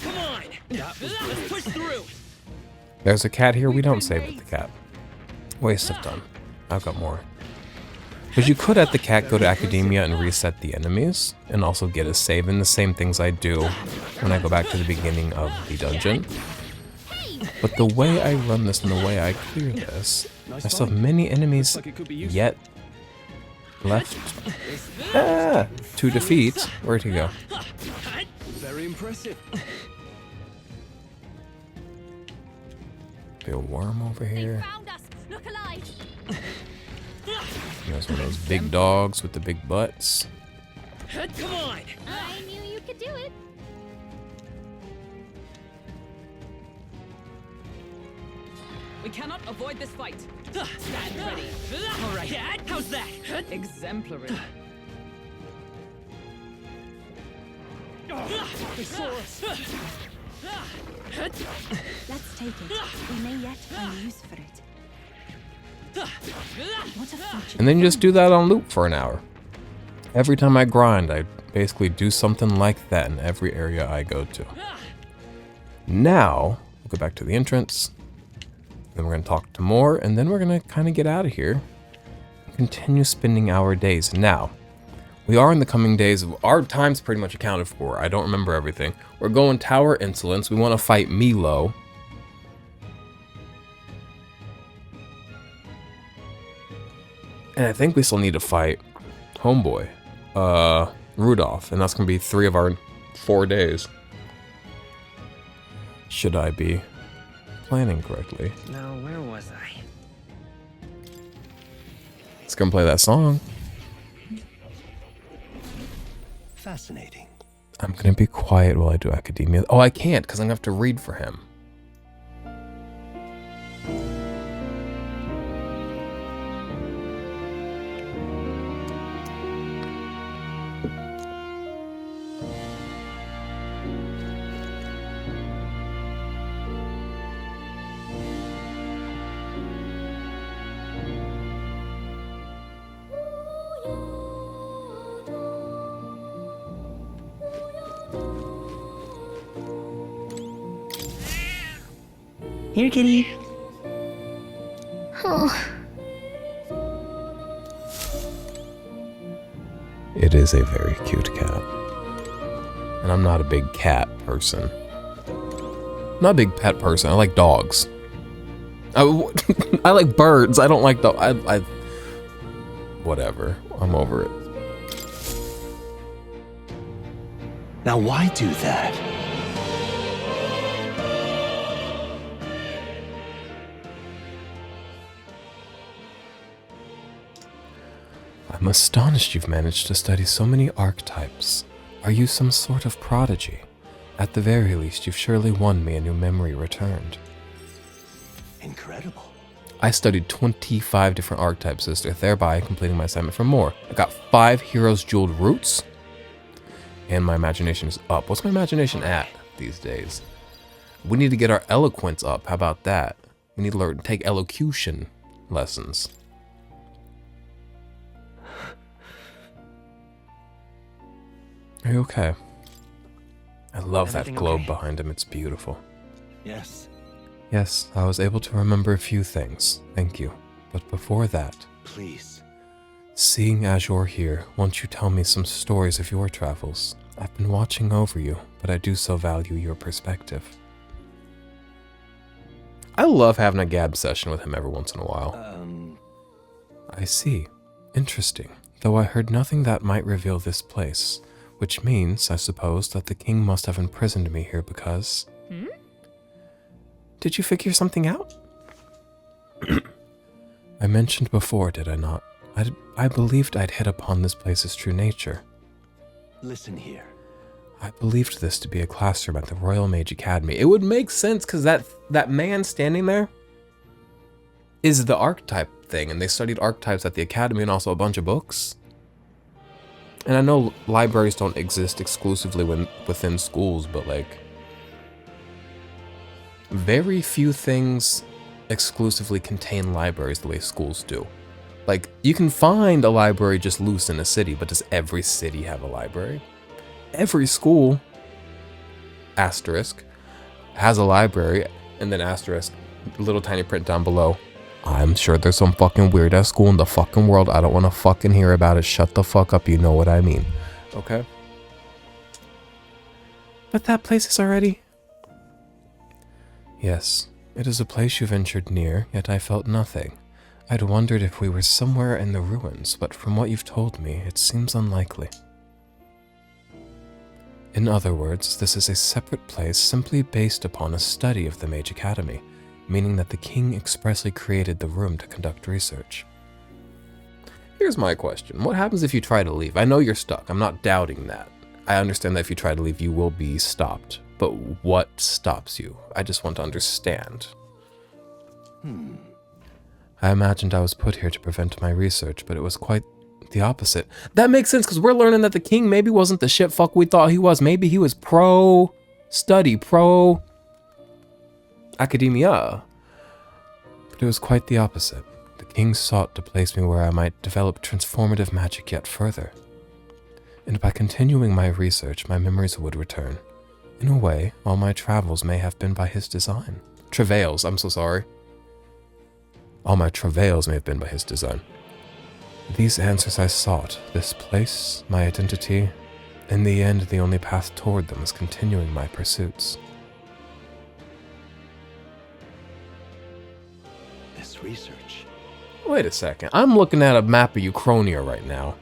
Come on. Let's push through. There's a cat here, we don't save at the cat. Waste of time. I've got more. Because you could at the cat go to Academia and reset the enemies, and also get a save in the same things I do when I go back to the beginning of the dungeon. But the way I run this and the way I clear this, I still have many enemies yet left to defeat. Where'd he go? Very impressive. Be a worm over They here. found us. Look alive. There's one of those big dogs with the big butts. Come on. I knew you could do it. We cannot avoid this fight. Stand ready. All right. How's that? Exemplary. They saw us. Let's take it. We may yet find use for it. What a fortune. And then you just do that on loop for an hour. Every time I grind, I basically do something like that in every area I go to. Now, we'll go back to the entrance. Then we're going to talk to more, and then we're going to kind of get out of here. Continue spending our days. Now, we are in the coming days. Our time's pretty much accounted for. I don't remember everything. We're going Tower Insolence. We want to fight Milo. And I think we still need to fight Homeboy. Rudolph. And that's going to be 3 of our 4 days. Should I be planning correctly? Now, where was I? Let's go and play that song. Fascinating. I'm going to be quiet while I do academia. Oh, I can't because I'm going to have to read for him. Here, kitty. It is a very cute cat. And I'm not a big cat person. Not a big pet person. I like dogs. I like birds. I don't like dogs. Whatever. I'm over it. Now, why do that? I'm astonished you've managed to study so many archetypes. Are you some sort of prodigy? At the very least, you've surely won me a new memory returned. Incredible. I studied 25 different archetypes, sister, thereby completing my assignment for more. I got 5 Heroes Jeweled Roots, and my imagination is up. What's my imagination at these days? We need to get our eloquence up. How about that? We need to learn, take elocution lessons. Are you okay? I love that Everything globe okay? behind him. It's beautiful. Yes. Yes, I was able to remember a few things. Thank you. But before that, Please. seeing as you're here, won't you tell me some stories of your travels? I've been watching over you, but I do so value your perspective. I love having a gab session with him every once in a while. I see. Interesting. Though I heard nothing that might reveal this place. Which means, I suppose, that the king must have imprisoned me here because... Did you figure something out? I mentioned before, did I not? I believed I'd hit upon this place's true nature. Listen here. I believed this to be a classroom at the Royal Mage Academy. It would make sense because that man standing there is the archetype thing, and they studied archetypes at the academy and also a bunch of books. And I know libraries don't exist exclusively within schools, but like, very few things exclusively contain libraries the way schools do. Like, you can find a library just loose in a city, but does every city have a library? Every school, asterisk, has a library, and then asterisk, little tiny print down below. I'm sure there's some fucking weird ass school in the fucking world. I don't want to fucking hear about it. Shut the fuck up. You know what I mean. Okay? But that place is already... Yes, it is a place you ventured near, yet I felt nothing. I'd wondered if we were somewhere in the ruins, but from what you've told me, it seems unlikely. In other words, this is a separate place simply based upon a study of the Mage Academy, meaning that the king expressly created the room to conduct research. Here's my question. What happens if you try to leave? I know you're stuck. I'm not doubting that. I understand that if you try to leave, you will be stopped. But what stops you? I just want to understand. I imagined I was put here to prevent my research, but it was quite the opposite. That makes sense, because we're learning that the king maybe wasn't the shit fuck we thought he was. Maybe he was pro-study, pro-academia. But it was quite the opposite. The king sought to place me where I might develop transformative magic yet further. and by continuing my research, my memories would return. In a way, all my travels may have been by his design. Travails, I'm so sorry. All my travails may have been by his design. These answers I sought, this place, my identity. In the end, the only path toward them is continuing my pursuits. This research. Wait a second. I'm looking at a map of Uchronia right now.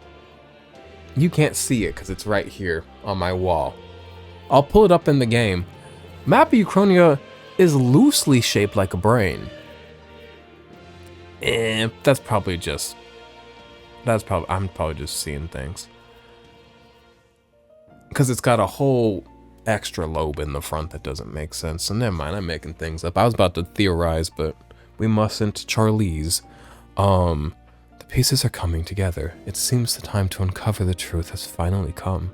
You can't see it because it's right here on my wall. I'll pull it up in the game. Map of Uchronia is loosely shaped like a brain. That's probably just... I'm probably just seeing things. Because it's got a whole extra lobe in the front that doesn't make sense. So never mind, I'm making things up. I was about to theorize, but we mustn't. Charlize. The pieces are coming together. It seems the time to uncover the truth has finally come.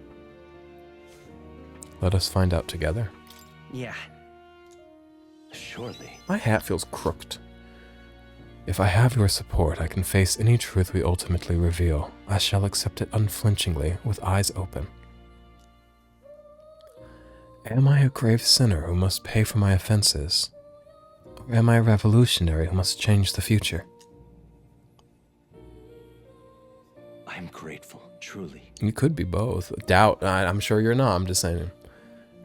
Let us find out together. Yeah. Surely. My hat feels crooked. If I have your support, I can face any truth we ultimately reveal. I shall accept it unflinchingly, with eyes open. Am I a grave sinner who must pay for my offenses? Or am I a revolutionary who must change the future? I'm grateful, truly. You could be both. Doubt, I'm sure you're not, I'm just saying.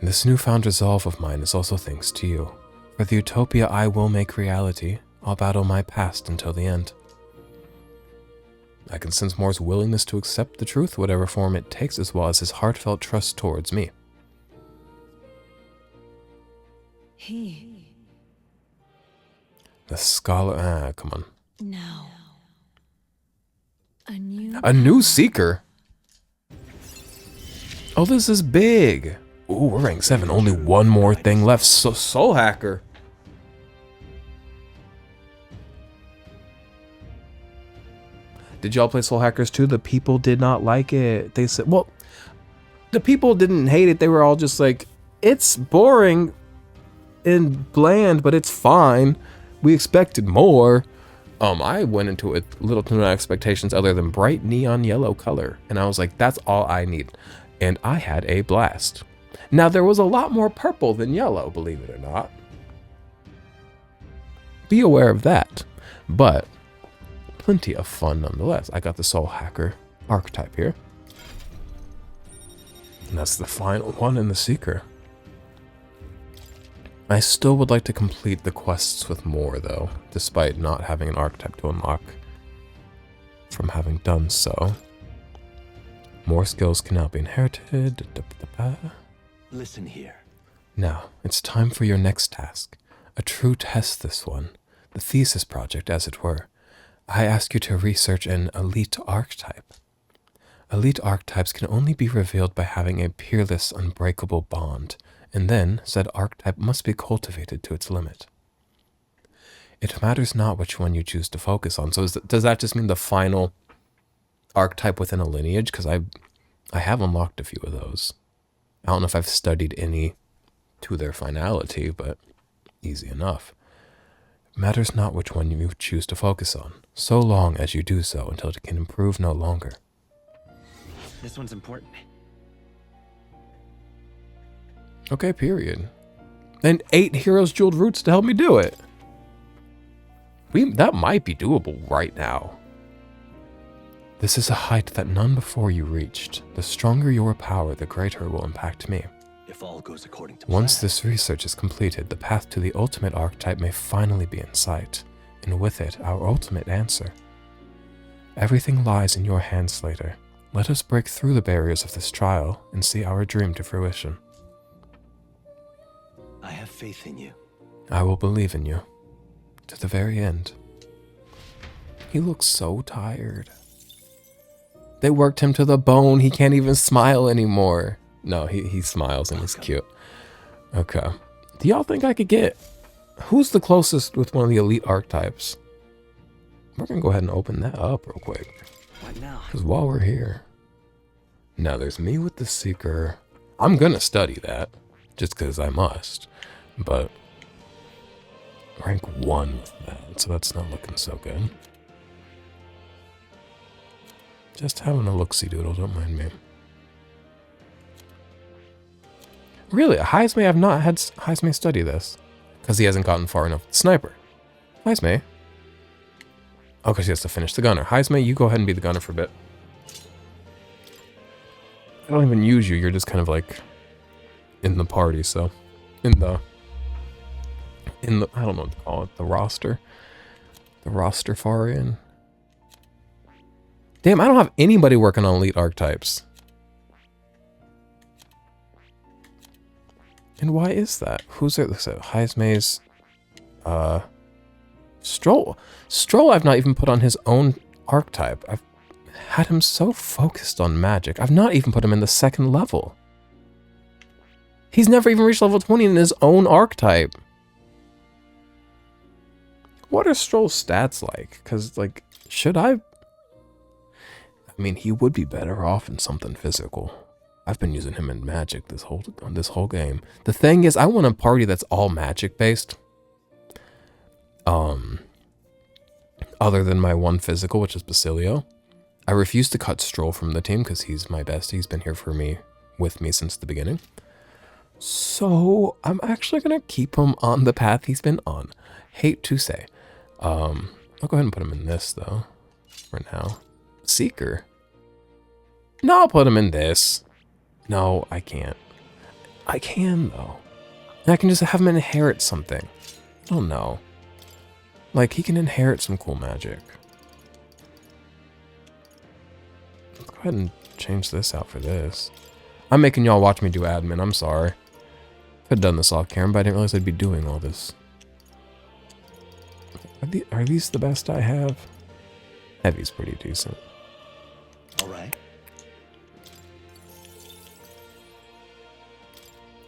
This newfound resolve of mine is also thanks to you. For the utopia I will make reality, I'll battle my past until the end. I can sense Moore's willingness to accept the truth, whatever form it takes, as well as his heartfelt trust towards me. He. The scholar... come on. No. A new seeker? Oh, this is big. Ooh, we're rank 7. Only one more thing left. So, Soul Hacker. Did y'all play Soul Hackers 2? The people did not like it. They said, well, the people didn't hate it. They were all just like, it's boring and bland, but it's fine. We expected more. I went into it with little to no expectations other than bright neon yellow color. And I was like, that's all I need. And I had a blast. Now, there was a lot more purple than yellow, believe it or not. Be aware of that. But plenty of fun nonetheless. I got the Soul Hacker archetype here. And that's the final one in the Seeker. I still would like to complete the quests with more, though, despite not having an archetype to unlock from having done so. More skills can now be inherited. Listen here. Now, it's time for your next task. A true test, this one. The thesis project, as it were. I ask you to research an elite archetype. Elite archetypes can only be revealed by having a peerless, unbreakable bond, and then said archetype must be cultivated to its limit. It matters not which one you choose to focus on. So does that just mean the final archetype within a lineage? Because I have unlocked a few of those. I don't know if I've studied any to their finality, but easy enough. It matters not which one you choose to focus on, so long as you do so until it can improve no longer. This one's important. Okay, period. And 8 Heroes Jeweled Roots to help me do it. That might be doable right now. This is a height that none before you reached. The stronger your power, the greater it will impact me. If all goes according to Once plan. this research is completed, the path to the ultimate archetype may finally be in sight, and with it, our ultimate answer. Everything lies in your hands, Slater. Let us break through the barriers of this trial and see our dream to fruition. I have faith in you. I will believe in you. To the very end. He looks so tired. They worked him to the bone. He can't even smile anymore. No, he smiles and he's cute. Okay. Do y'all think I could get... Who's the closest with one of the elite archetypes? We're going to go ahead and open that up real quick. What now? Because while we're here... Now there's me with the Seeker. I'm going to study that. Just because I must. But... rank 1 with that. So that's not looking so good. Just having a look-see doodle, don't mind me. Really, Heisme, I've not had Heisme study this. Because he hasn't gotten far enough. Sniper. Heisme. Oh, because he has to finish the gunner. Heisme, you go ahead and be the gunner for a bit. I don't even use you. You're just kind of like in the party, so. In the I don't know what to call it. The roster. The roster far in. Damn, I don't have anybody working on elite archetypes. And why is that? Who's there? Looks at Heisme's Stroll. Stroll I've not even put on his own archetype. I've had him so focused on magic. I've not even put him in the second level. He's never even reached level 20 in his own archetype. What are Stroll's stats like? Because, like, should I... I mean, he would be better off in something physical. I've been using him in magic this whole game. The thing is, I want a party that's all magic based. Other than my one physical, which is Basilio. I refuse to cut Stroll from the team because he's my bestie. He's been here with me since the beginning. So I'm actually gonna keep him on the path he's been on. Hate to say. I'll go ahead and put him in this though. For now. Seeker. No, I'll put him in this. No, I can't. I can, though. And I can just have him inherit something. I don't know. Like, he can inherit some cool magic. Let's go ahead and change this out for this. I'm making y'all watch me do admin. I'm sorry. I've done this off camera, but I didn't realize I'd be doing all this. Are these the best I have? Heavy's pretty decent. All right.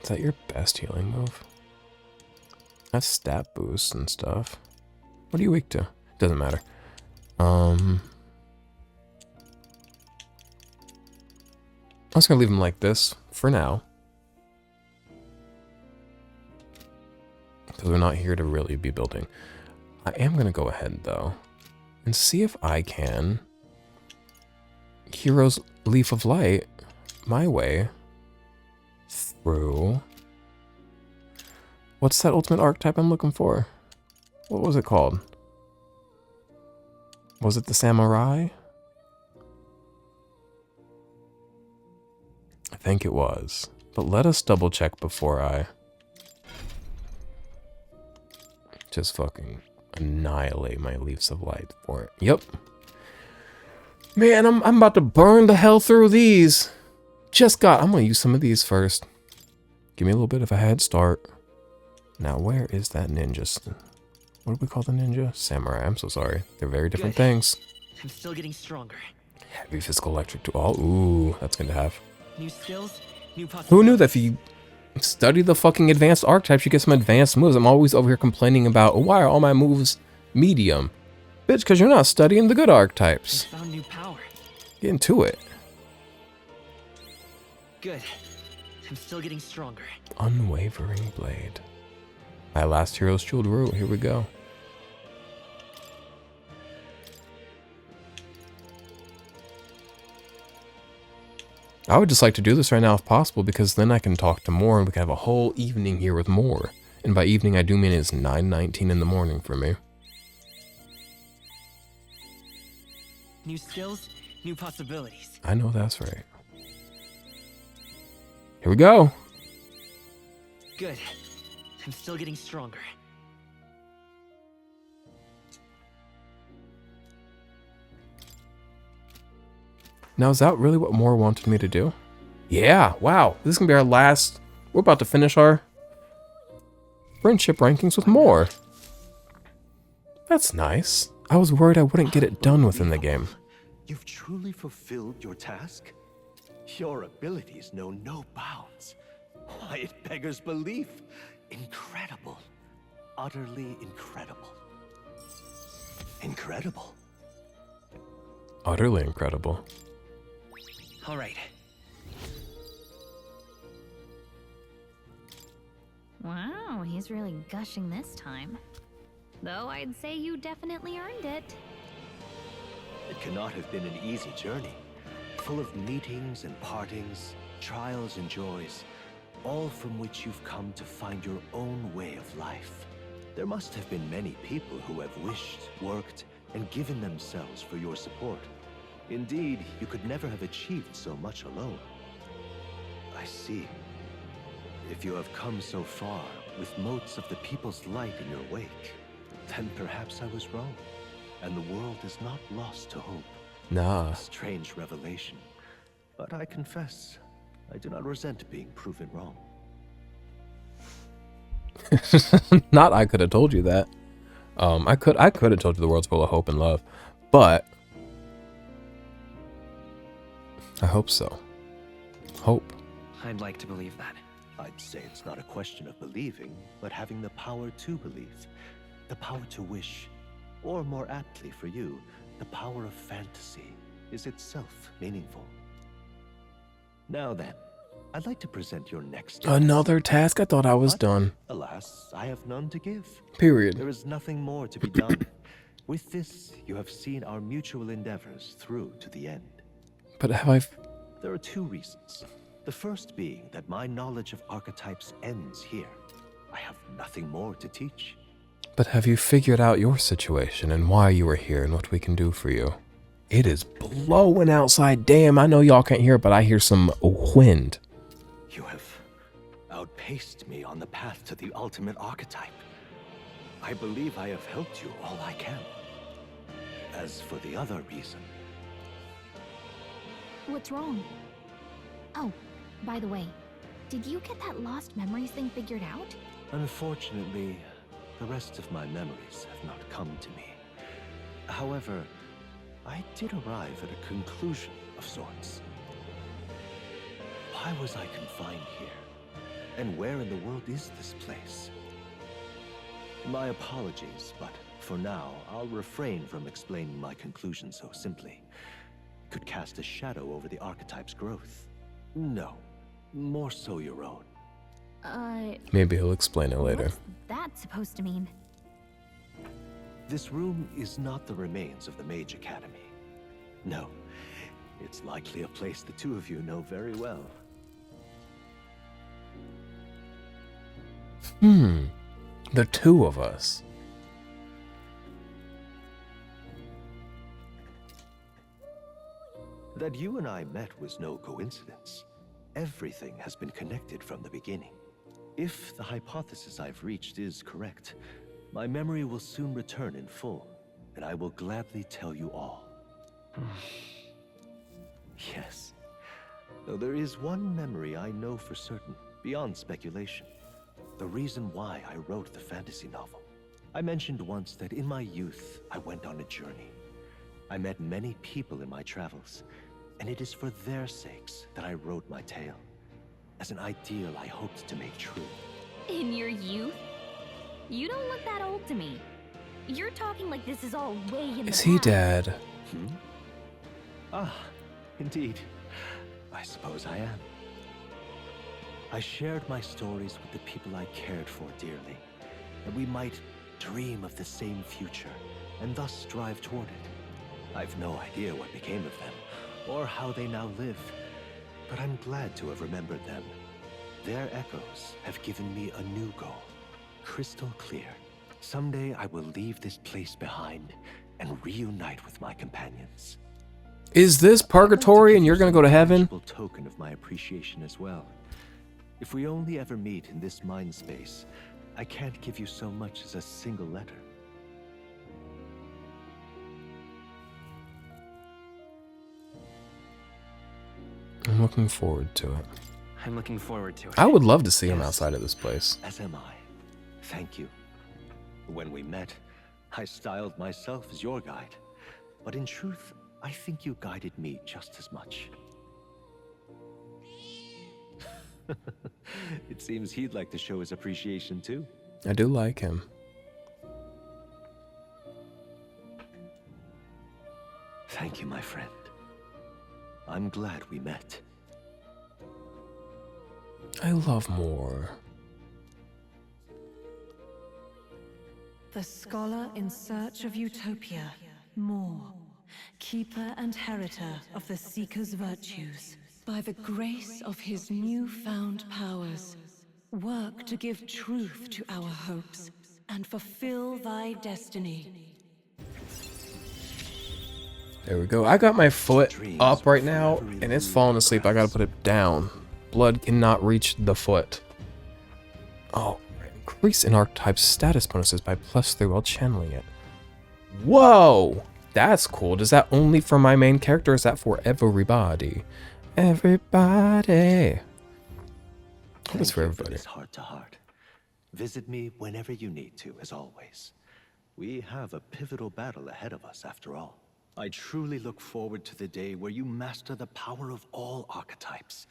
Is that your best healing move? That's stat boosts and stuff. What are you weak to? Doesn't matter. I'm just gonna leave him like this for now. Because we're not here to really be building. I am gonna go ahead though and see if I can Hero's Leaf of Light my way through. What's that ultimate archetype I'm looking for? What was it called? Was it the Samurai? I think it was. But let us double check before I just fucking annihilate my Leaves of Light for it. Yep. Man, I'm about to burn the hell through these. I'm gonna use some of these first. Give me a little bit of a head start. Now, where is that ninja? What do we call the ninja? Samurai. I'm so sorry. They're very different things. I'm still getting stronger. Heavy physical electric to all. Ooh, that's good to have. New skills, new possibilities. Who knew that if you study the fucking advanced archetypes, you get some advanced moves? I'm always over here complaining about, why are all my moves medium? Bitch, because you're not studying the good archetypes. I found new power. Get into it. Good. I'm still getting stronger. Unwavering Blade. My last hero's shield root. Here we go. I would just like to do this right now if possible, because then I can talk to Moore and we can have a whole evening here with Moore. And by evening I do mean it's 9:19 in the morning for me. New skills, new possibilities. I know that's right. Here we go. Good. I'm still getting stronger. Now, is that really what Moore wanted me to do? Yeah, wow. This is going to be our last... We're about to finish our friendship rankings with Moore. That's nice. I was worried I wouldn't get it done within the game. You've truly fulfilled your task? Your abilities know no bounds. Why, it beggars belief. Incredible. Utterly incredible. Incredible. Utterly incredible. All right. Wow, he's really gushing this time. Though I'd say you definitely earned it. It cannot have been an easy journey. Full of meetings and partings, trials and joys. all from which you've come to find your own way of life. There must have been many people who have wished, worked, and given themselves for your support. Indeed, you could never have achieved so much alone. I see. If you have come so far with motes of the people's light in your wake, then perhaps I was wrong, and the world is not lost to hope. Nah. A strange revelation, but I confess, I do not resent being proven wrong. Not I could have told you that. I could have told you the world's full of hope and love, but I hope so. Hope. I'd like to believe that. I'd say it's not a question of believing, but having the power to believe, the power to wish, or more aptly for you, the power of fantasy is itself meaningful. Now then, I'd like to present your next task. Another task? I thought I was But, done. Alas, I have none to give. Period. There is nothing more to be done. With this, you have seen our mutual endeavors through to the end. But have I... There are two reasons. The first being that my knowledge of archetypes ends here. I have nothing more to teach. But have you figured out your situation and why you are here and what we can do for you? It is blowing outside. Damn, I know y'all can't hear it, but I hear some wind. You have outpaced me on the path to the ultimate archetype. I believe I have helped you all I can. As for the other reason, What's wrong? Oh, by the way, did you get that lost memories thing figured out? unfortunately, the rest of my memories have not come to me. However, I did arrive at a conclusion of sorts. Why was I confined here? And where in the world is this place? My apologies, but for now, I'll refrain from explaining my conclusion so simply. It could cast a shadow over the archetype's growth. No, more so your own. Maybe he'll explain it later. What's that supposed to mean? This room is not the remains of the Mage Academy. No, it's likely a place the two of you know very well. The two of us. That you and I met was no coincidence. Everything has been connected from the beginning. If the hypothesis I've reached is correct, my memory will soon return in full, and I will gladly tell you all. Yes, though there is one memory I know for certain, beyond speculation. The reason why I wrote the fantasy novel. I mentioned once that in my youth, I went on a journey. I met many people in my travels, and it is for their sakes that I wrote my tale, as an ideal I hoped to make true. In your youth? You don't look that old to me. You're talking like this is all way in the Is he past. dead? Ah, indeed. I suppose I am. I shared my stories with the people I cared for dearly, that we might dream of the same future, and thus strive toward it. I've no idea what became of them, or how they now live, but I'm glad to have remembered them. Their echoes have given me a new goal, crystal clear. Someday I will leave this place behind and reunite with my companions. Is this purgatory and you're gonna go to heaven? A token of my appreciation as well. If we only ever meet in this mind space, I can't give you so much as a single letter. I'm looking forward to it. I'm looking forward to it. I would love to see him Yes. outside of this place. As am I. Thank you. When we met, I styled myself as your guide. But in truth, I think you guided me just as much. It seems he'd like to show his appreciation too. I do like him. Thank you, my friend. I'm glad we met. I love more. The scholar in search of utopia. More. Keeper and heritor of the Seeker's virtues. by the grace of his newfound powers, work to give truth to our hopes and fulfill thy destiny. There we go. I got my foot up right now, and it's falling asleep. I gotta put it down. Blood cannot reach the foot. Oh, increase in archetype status bonuses by +3 while channeling it. Whoa! That's cool. Does that only for my main character, or is that for everybody? Everybody. That's for everybody. This heart to heart. Visit me whenever you need to, as always. We have a pivotal battle ahead of us, after all. I truly look forward to the day where you master the power of all archetypes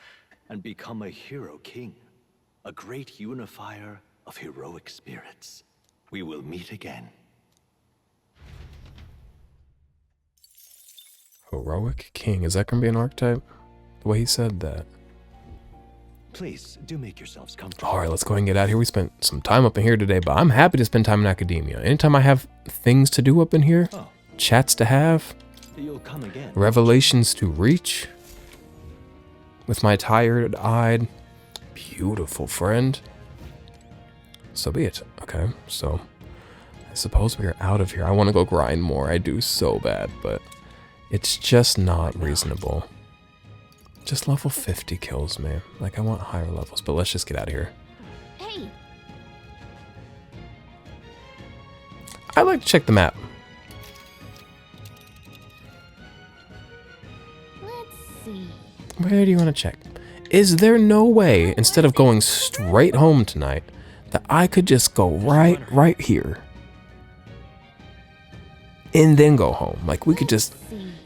and become a hero king, a great unifier of heroic spirits. We will meet again. Heroic king. Is that gonna be an archetype? The way he said that. Please, do make yourselves comfortable. Alright, let's go ahead and get out of here. We spent some time up in here today, but I'm happy to spend time in academia. Anytime I have things to do up in here, chats to have, You'll come again. revelations to reach, with my tired-eyed, beautiful friend. So be it. Okay, so I suppose we are out of here. I want to go grind more. I do so bad, but it's just not reasonable. Just level 50 kills me. Like, I want higher levels, but let's just get out of here. Hey, I'd like to check the map. let's see. Where do you want to check? Is there no way, instead of going straight home tonight, that I could just go right here? And then go home. Like, we could just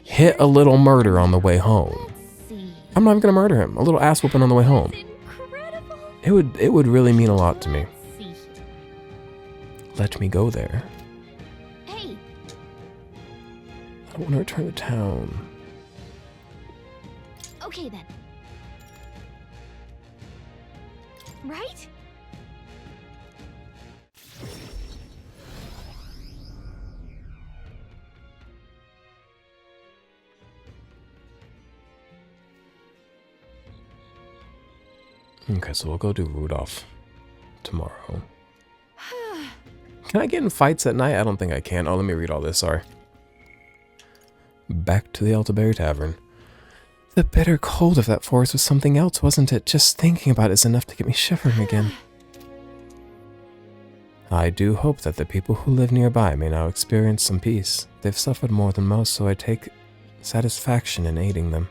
hit a little murder on the way home. Let's see. I'm not even gonna murder him. A little ass whooping on the way home. Incredible. It would really mean a lot to me. Let's see. Let me go there. Hey, I don't want to return to town. okay then. Right? Okay, so we'll go do Rudolph tomorrow. Can I get in fights at night? I don't think I can. Oh, let me read all this, sorry. Back to the Elderberry Tavern. The bitter cold of that forest was something else, wasn't it? Just thinking about it is enough to get me shivering again. I do hope that the people who live nearby may now experience some peace. They've suffered more than most, so I take satisfaction in aiding them.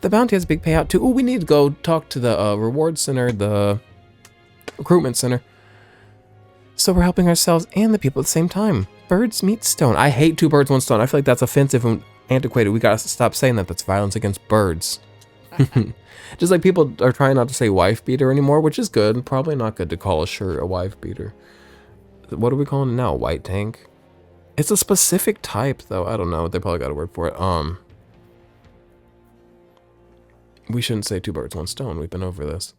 The bounty has a big payout too. Oh, we need to go talk to the reward center, the recruitment center. So we're helping ourselves and the people at the same time. Birds meet stone. I hate 2 birds, 1 stone. I feel like that's offensive and antiquated. We gotta stop saying that. That's violence against birds. Just like people are trying not to say wife beater anymore, which is good. Probably not good to call a shirt a wife beater. What are we calling it now? White tank? It's a specific type though. I don't know. They probably got a word for it. We shouldn't say 2 birds, 1 stone. We've been over this.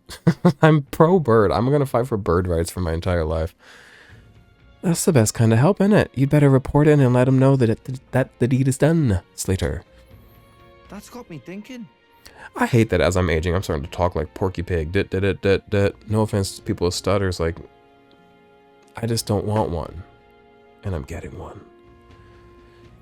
I'm pro bird. I'm gonna fight for bird rights for my entire life. That's the best kind of help, isn't it? You'd better report in and let them know that that the deed is done, Slater. That's got me thinking. I hate that as I'm aging, I'm starting to talk like Porky Pig. No offense to people with stutters, like, I just don't want one. And I'm getting one.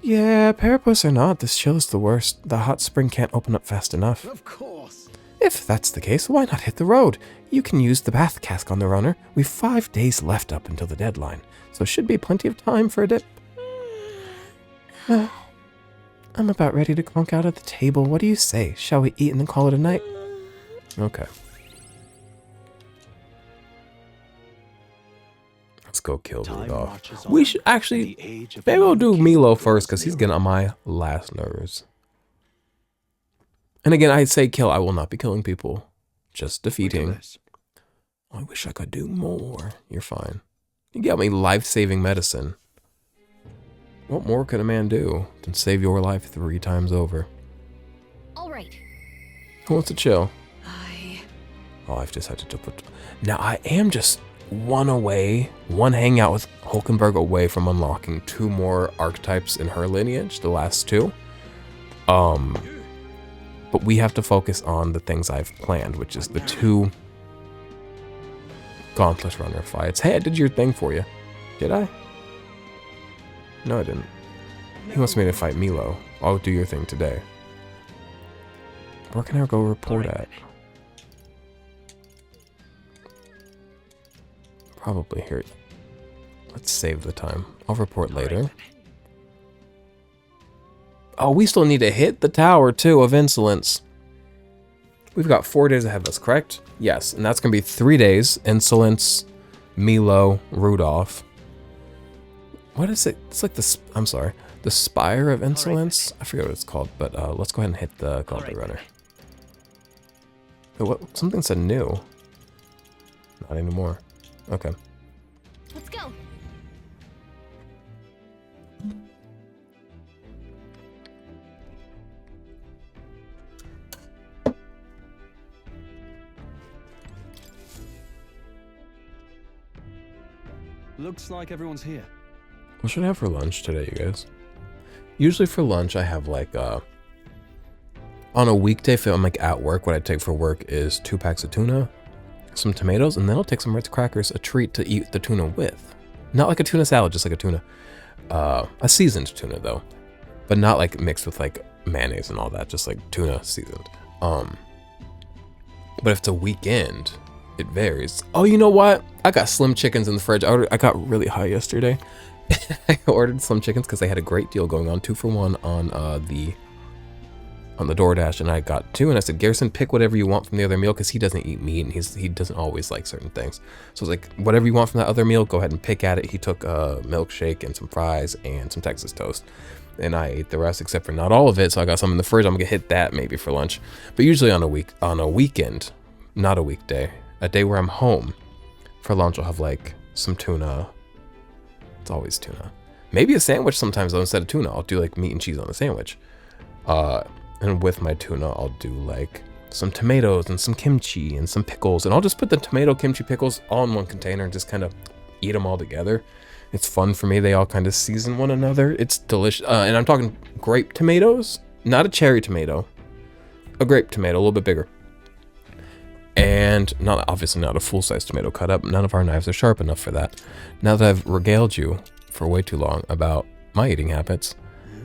Yeah, Parapuss or not, this chill is the worst. The hot spring can't open up fast enough. Of course. If that's the case, why not hit the road? You can use the bath cask on the runner. We've 5 days left up until the deadline, so should be plenty of time for a dip. I'm about ready to clunk out at the table. What do you say? Shall we eat and then call it a night? Okay. Let's go kill Rudolph. We should actually, maybe we'll do Milo first because he's getting on my last nerves. And again, I say kill. I will not be killing people. Just defeating. I wish I could do more. You're fine. You got me life-saving medicine. What more could a man do than save your life 3 times over? All right. Who wants to chill? Oh, I've decided to put... Now, I am just one hangout with Hulkenberg away from unlocking 2 more archetypes in her lineage, the last 2. But we have to focus on the things I've planned, which is the 2 Gauntlet Runner fights. Hey, I did your thing for you. Did I? No, I didn't. He wants me to fight Milo. I'll do your thing today. Where can I go report at? Probably here. Let's save the time. I'll report later. Oh, we still need to hit the tower, too, of insolence. We've got 4 days ahead of us, correct? Yes, and that's going to be 3 days. Insolence, Milo, Rudolph. What is it? It's like the... I'm sorry. The Spire of Insolence? I forget what it's called, but let's go ahead and hit the Gauntlet Runner. Wait, what? Something said new. Not anymore. Okay. Let's go. Looks like everyone's here. What should I have for lunch today, you guys? Usually for lunch, I have like, on a weekday, if I'm like at work, what I take for work is 2 packs of tuna, some tomatoes, and then I'll take some Ritz crackers, a treat to eat the tuna with. Not like a tuna salad, just like a tuna. A seasoned tuna though, but not like mixed with like mayonnaise and all that, just like tuna seasoned. But if it's a weekend, it varies. Oh, you know what? I got Slim Chickens in the fridge. I got really high yesterday. I ordered Slim Chickens because they had a great deal going on, 2 for 1 on the DoorDash, and I got 2, and I said, Garrison, pick whatever you want from the other meal, because he doesn't eat meat, and he doesn't always like certain things. So I was like, whatever you want from that other meal, go ahead and pick at it. He took a milkshake and some fries and some Texas toast, and I ate the rest, except for not all of it, so I got some in the fridge. I'm gonna hit that maybe for lunch. But usually on a weekend, not a weekday, a day where I'm home, for lunch I'll have like some tuna. It's always tuna. Maybe a sandwich sometimes though. Instead of tuna, I'll do like meat and cheese on a sandwich. And with my tuna, I'll do like some tomatoes and some kimchi and some pickles. And I'll just put the tomato, kimchi, pickles all in one container and just kind of eat them all together. It's fun for me. They all kind of season one another. It's delicious. And I'm talking grape tomatoes, not a cherry tomato. A grape tomato, a little bit bigger. And obviously not a full-size tomato cut up. None of our knives are sharp enough for that. Now that I've regaled you for way too long about my eating habits,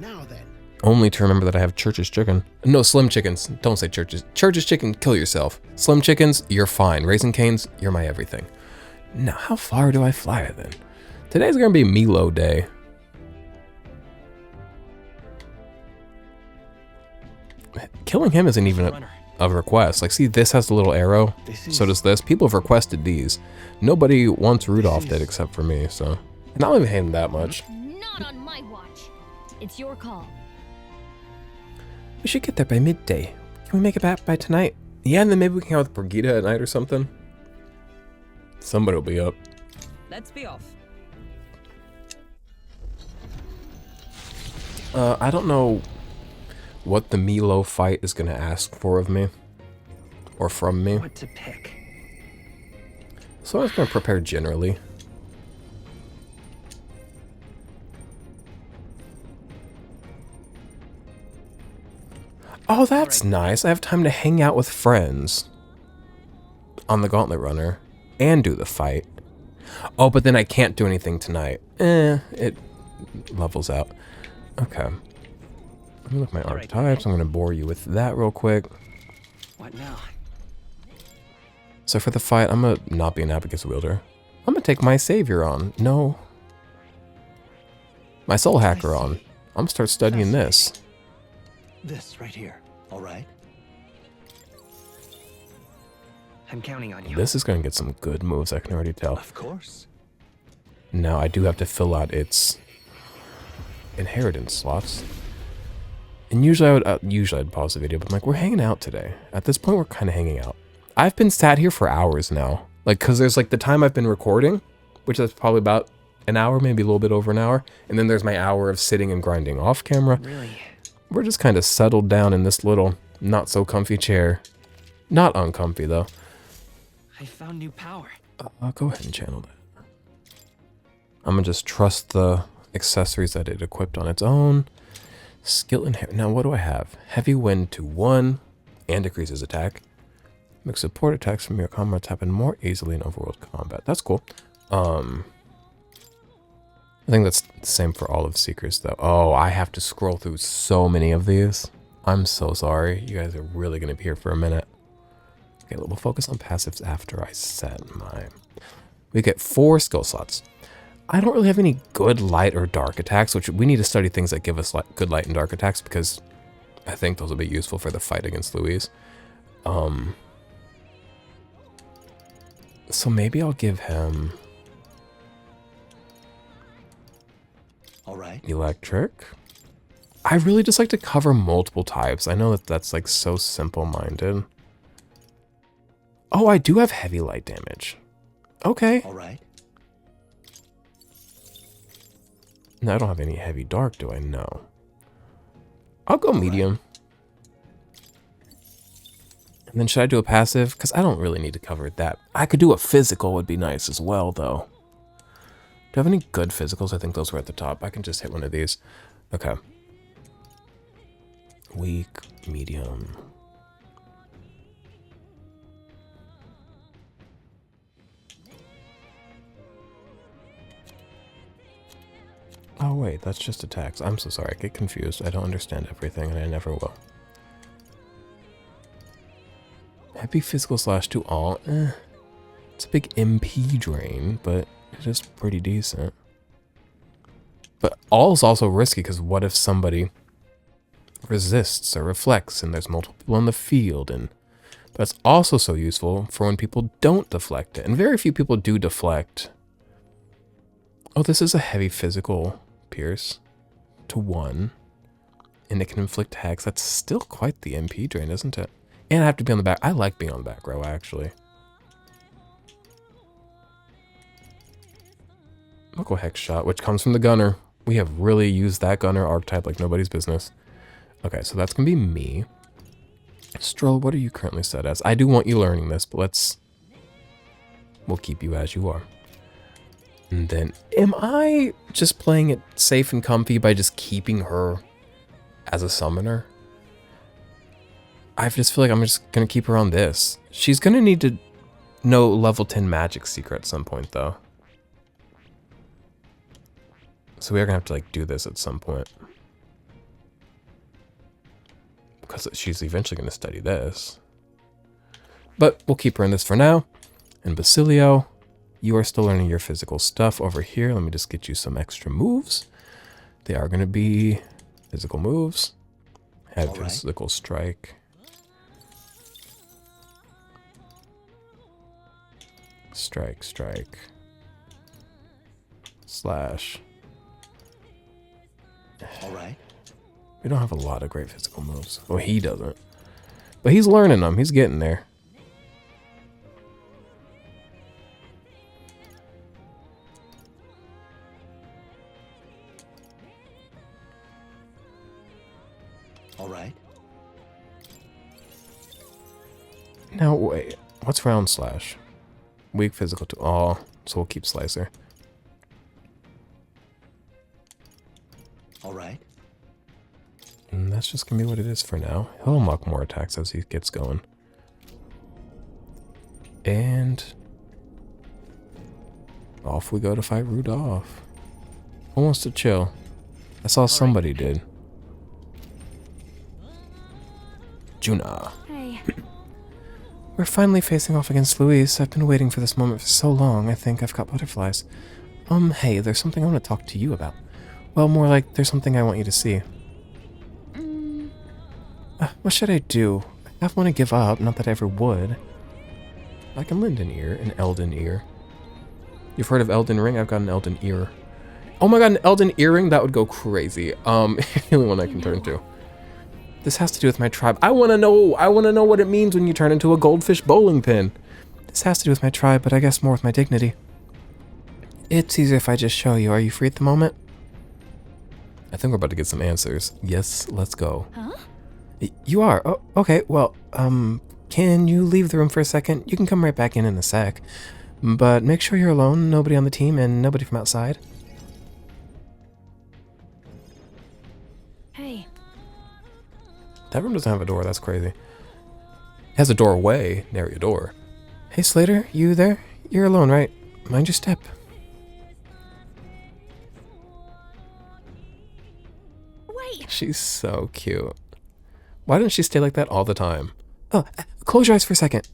Now then. only to remember that I have Church's chicken. No, Slim Chickens. Don't say Church's. Church's chicken, kill yourself. Slim Chickens, you're fine. Raisin Canes, you're my everything. Now, how far do I fly then? Today's gonna be Milo Day. Killing him isn't even a request. Like, see, this has the little arrow. So does this. People have requested these. Nobody wants Rudolph dead except for me, so. And I don't even hate him that much. Not on my watch. It's your call. We should get there by midday. Can we make it back by tonight? Yeah, and then maybe we can hang out with Brigida at night or something. Somebody will be up. Let's be off. I don't know what the Milo fight is going to ask for of me. Or from me. What to pick? So I was going to prepare generally. Oh, that's nice. I have time to hang out with friends on the Gauntlet Runner and do the fight. Oh, but then I can't do anything tonight. It levels out. Okay. Let me look at my archetypes. I'm going to bore you with that real quick. What now? So for the fight, I'm going to not be an Abacus wielder. I'm going to take my savior on. No. My soul hacker on. I'm going to start studying this. This right here, all right? I'm counting on you. This is going to get some good moves, I can already tell. Of course. Now I do have to fill out its inheritance slots. And usually I'd pause the video, but I'm like, we're hanging out today. At this point, we're kind of hanging out. I've been sat here for hours now. Like, because there's like the time I've been recording, which is probably about an hour, maybe a little bit over an hour. And then there's my hour of sitting and grinding off camera. Really? We're just kind of settled down in this little not so comfy chair. Not uncomfy though. I found new power. I'll go ahead and channel that. I'm gonna just trust the accessories that it equipped on its own. Skill and now what do I have? Heavy wind to 1, and decreases attack. Makes support attacks from your comrades happen more easily in overworld combat. That's cool. I think that's the same for all of Seekers, though. Oh, I have to scroll through so many of these. I'm so sorry. You guys are really going to be here for a minute. Okay, we'll focus on passives after I set mine. We get 4 skill slots. I don't really have any good light or dark attacks, which we need to study things that give us good light and dark attacks because I think those will be useful for the fight against Louise. So maybe I'll give him All right. electric. I really just like to cover multiple types. I know that that's like so simple-minded. Oh, I do have heavy light damage. Okay. All right. No, I don't have any heavy dark, do I? No. I'll go medium. And then should I do a passive? Because I don't really need to cover that. I could do a physical would be nice as well, though. Do I have any good physicals? I think those were at the top. I can just hit one of these. Okay. Weak, medium. Oh wait, that's just attacks. I'm so sorry, I get confused. I don't understand everything and I never will. Heavy physical slash to all. It's a big MP drain, but it is pretty decent. But all is also risky because what if somebody resists or reflects and there's multiple people on the field, and that's also so useful for when people don't deflect it. And very few people do deflect. Oh, this is a heavy physical pierce to 1. And it can inflict hacks. That's still quite the MP drain, isn't it? And I have to be on the back. I like being on the back row, actually. I'll go Hex Shot, which comes from the Gunner. We have really used that Gunner archetype like nobody's business. Okay, so that's going to be me. Stroll, what are you currently set as? I do want you learning this, but we'll keep you as you are. And then, am I just playing it safe and comfy by just keeping her as a summoner? I just feel like I'm just going to keep her on this. She's going to need to know level 10 magic secret at some point, though. So we are going to have to, like, do this at some point. Because she's eventually going to study this. But we'll keep her in this for now. And Basilio, you are still learning your physical stuff over here. Let me just get you some extra moves. They are going to be physical moves. Have physical strike. Strike, strike. Slash. All right. We don't have a lot of great physical moves. Well, he doesn't. But he's learning them. He's getting there. All right. Now, wait. What's round slash? Weak physical to all. So we'll keep Slicer. All right. And that's just going to be what it is for now. He'll unlock more attacks as he gets going. And off we go to fight Rudolph. Almost to chill. I saw somebody did. Juna. Hey. We're finally facing off against Louise. I've been waiting for this moment for so long, I think I've got butterflies. Hey, there's something I want to talk to you about. Well, more like, there's something I want you to see. What should I do? I want to give up, not that I ever would. I can lend an ear, an Elden ear. You've heard of Elden Ring? I've got an Elden ear. Oh my god, an Elden earring? That would go crazy. The only one I can turn to. This has to do with my tribe. I want to know what it means when you turn into a goldfish bowling pin. This has to do with my tribe, but I guess more with my dignity. It's easier if I just show you. Are you free at the moment? I think we're about to get some answers. Yes, let's go. Huh? You are? Oh, okay, well, can you leave the room for a second? You can come right back in a sec. But make sure you're alone, nobody on the team, and nobody from outside. Hey. That room doesn't have a door, that's crazy. It has a doorway, nary a door. Hey Slater, you there? You're alone, right? Mind your step. Wait! She's so cute. Why doesn't she stay like that all the time? Oh, close your eyes for a second.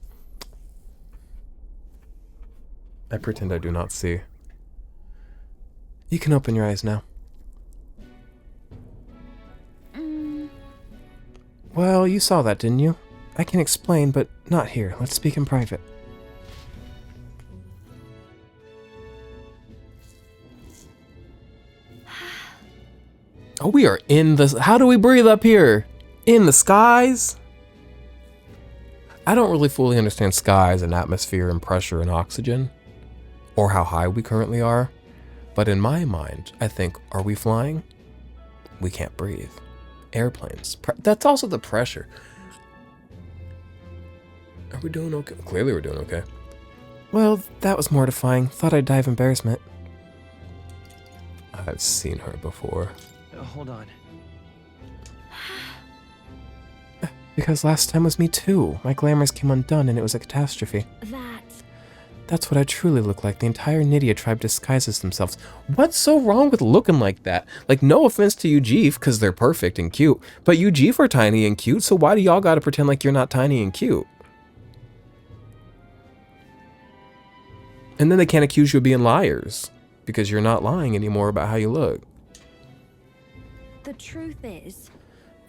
I pretend I do not see. You can open your eyes now. Well, you saw that, didn't you? I can explain, but not here. Let's speak in private. Oh, we are in the... How do we breathe up here? In the skies? I don't really fully understand skies and atmosphere and pressure and oxygen, or how high we currently are. But in my mind, I think, are we flying? We can't breathe. Airplanes. That's also the pressure. Are we doing okay? Clearly we're doing okay. Well, that was mortifying. Thought I'd die of embarrassment. I've seen her before. Hold on. Because last time was me too. My glamours came undone and it was a catastrophe. That's what I truly look like. The entire Nydia tribe disguises themselves. What's so wrong with looking like that? Like, no offense to you, Jeef, because they're perfect and cute. But you, Jeef, are tiny and cute, so why do y'all gotta pretend like you're not tiny and cute? And then they can't accuse you of being liars, because you're not lying anymore about how you look. The truth is...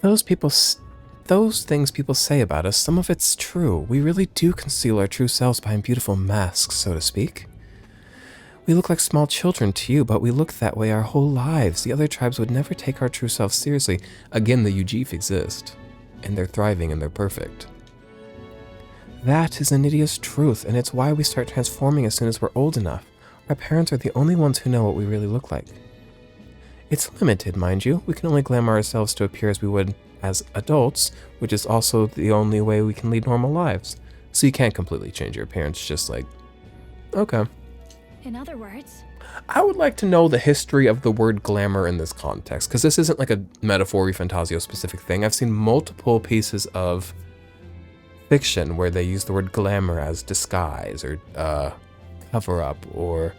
Those things people say about us, some of it's true. We really do conceal our true selves behind beautiful masks, so to speak. We look like small children to you, but we look that way our whole lives. The other tribes would never take our true selves seriously. Again, the Ujif exist, and they're thriving and they're perfect. That is Nydia's truth, and it's why we start transforming as soon as we're old enough. Our parents are the only ones who know what we really look like. It's limited, mind you. We can only glamour ourselves to appear as we would as adults, which is also the only way we can lead normal lives. So you can't completely change your appearance, just like, okay. In other words... I would like to know the history of the word glamour in this context, because this isn't like a metaphor ReFantazio specific thing. I've seen multiple pieces of fiction where they use the word glamour as disguise or cover up or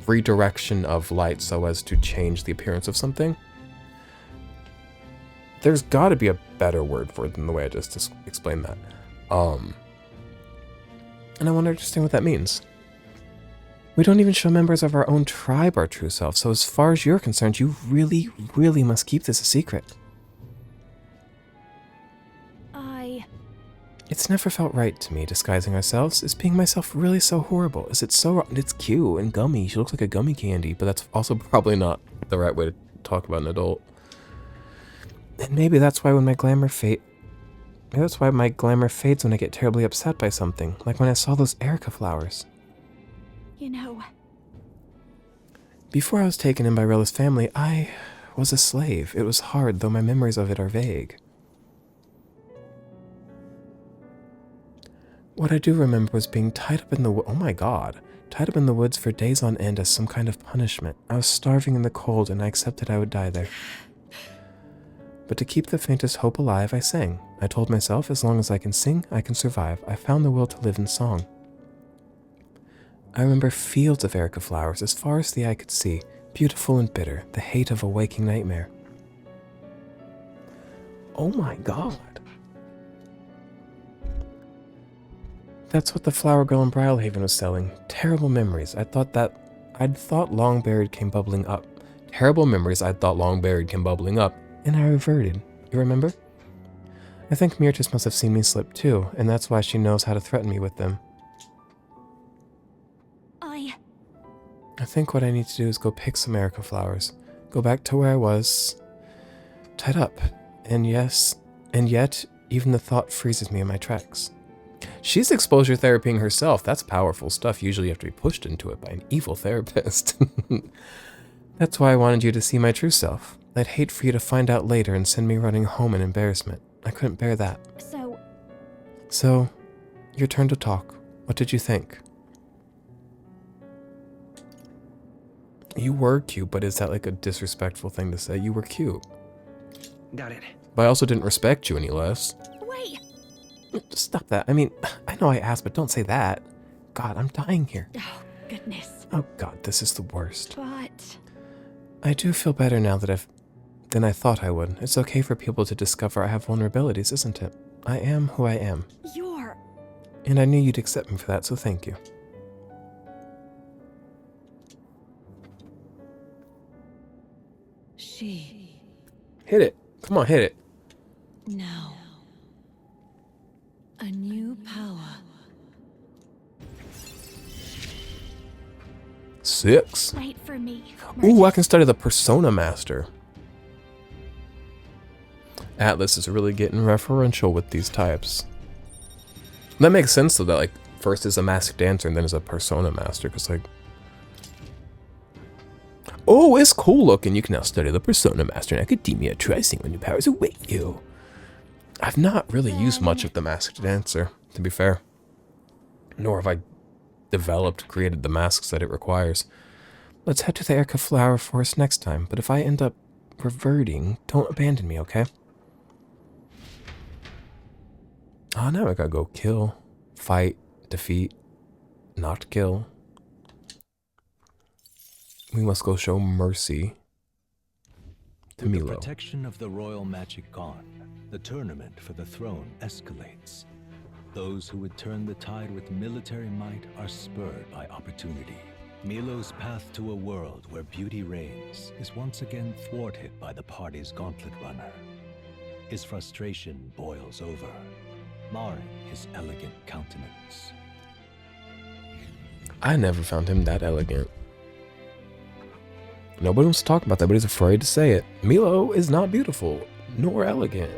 redirection of light so as to change the appearance of something. There's got to be a better word for it than the way I just explained that. And I want to understand what that means. We don't even show members of our own tribe our true self, so as far as you're concerned, you really, really must keep this a secret. It's never felt right to me, disguising ourselves. Is being myself really so horrible? Is it so... It's cute and gummy. She looks like a gummy candy, but that's also probably not the right way to talk about an adult. And maybe that's why my glamour fades when I get terribly upset by something, like when I saw those Erica flowers. You know... Before I was taken in by Rella's family, I was a slave. It was hard, though my memories of it are vague. What I do remember was being tied up in the tied up in the woods for days on end as some kind of punishment. I was starving in the cold, and I accepted I would die there. But to keep the faintest hope alive, I sang. I told myself, as long as I can sing, I can survive. I found the will to live in song. I remember fields of Erica flowers as far as the eye could see, beautiful and bitter, the hate of a waking nightmare. Oh my god. That's what the flower girl in Brylehaven was selling. Terrible memories. I'd thought long buried came bubbling up. Terrible memories I'd thought long buried came bubbling up. And I reverted. You remember? I think Myrtis must have seen me slip too, and that's why she knows how to threaten me with them. I think what I need to do is go pick some Erica flowers. Go back to where I was. Tied up. And yet, even the thought freezes me in my tracks. She's exposure therapying herself. That's powerful stuff. Usually you have to be pushed into it by an evil therapist. That's why I wanted you to see my true self. I'd hate for you to find out later and send me running home in embarrassment. I couldn't bear that. So, your turn to talk. What did you think? You were cute, but is that like a disrespectful thing to say? You were cute. Got it. But I also didn't respect you any less. Wait! Stop that. I mean, I know I asked, but don't say that. God, I'm dying here. Oh, goodness. Oh God, this is the worst. But... I do feel better now than I thought I would. It's okay for people to discover I have vulnerabilities, isn't it? I am who I am. You're... And I knew you'd accept me for that, so thank you. She... Hit it. Come on, hit it. Now... a new power. 6. Wait for me. Ooh, I can study the Persona Master. Atlas is really getting referential with these types. That makes sense though, that like first is a masked dancer and then is a Persona Master, because like... Oh, it's cool looking. You can now study the Persona Master in Academia. Try seeing what new powers await you. I've not really used much of the masked dancer, to be fair. Nor have I created the masks that it requires. Let's head to the Erica Flower Forest next time, but if I end up reverting, don't abandon me, okay? Oh, now I gotta go kill, fight, defeat, not kill. We must go show mercy to With the Milo. protection of the royal magic gone, the tournament for the throne escalates. Those who would turn the tide with military might are spurred by opportunity. Milo's path to a world where beauty reigns is once again thwarted by the party's gauntlet runner. His frustration boils over, marring his elegant countenance. I never found him that elegant. Nobody wants to talk about that, but he's afraid to say it. Milo is not beautiful, nor elegant.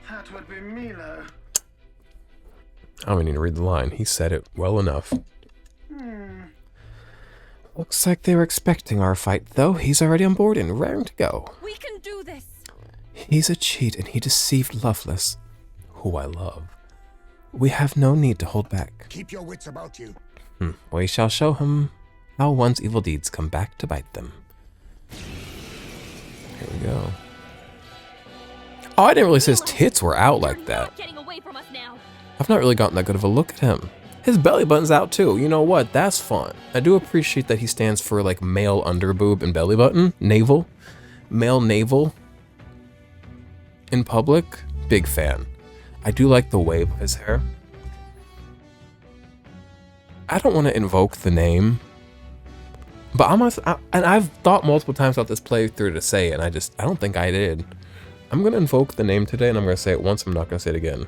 That would be Milo. I don't even need to read the line. He said it well enough. Looks like they were expecting our fight, though. He's already on board and raring to go. We can do this. He's a cheat, and he deceived Loveless, who I love. We have no need to hold back. Keep your wits about you. We shall show him how one's evil deeds come back to bite them. Here we go. Oh, I didn't realize his tits were out like that. Not getting away from us now. I've not really gotten that good of a look at him. His belly button's out too. You know what? That's fun. I do appreciate that he stands for like male underboob and belly button. Navel. Male navel. In public. Big fan. I do like the wave of his hair. I don't want to invoke the name. But and I've thought multiple times about this playthrough to say it, and I don't think I did. I'm going to invoke the name today, and I'm going to say it once, I'm not going to say it again.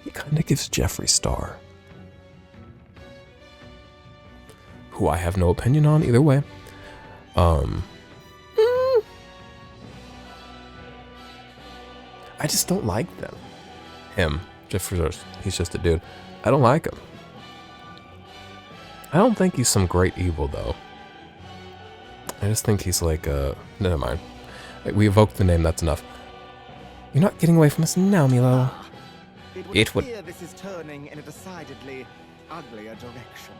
He kind of gives Jeffree Star. Who I have no opinion on either way. I just don't like them. Him. Jeffree Star. He's just a dude. I don't like him. I don't think he's some great evil, though. I just think he's like, never mind. We evoked the name, that's enough. You're not getting away from us now, Milo. It would appear this is turning in a decidedly uglier direction.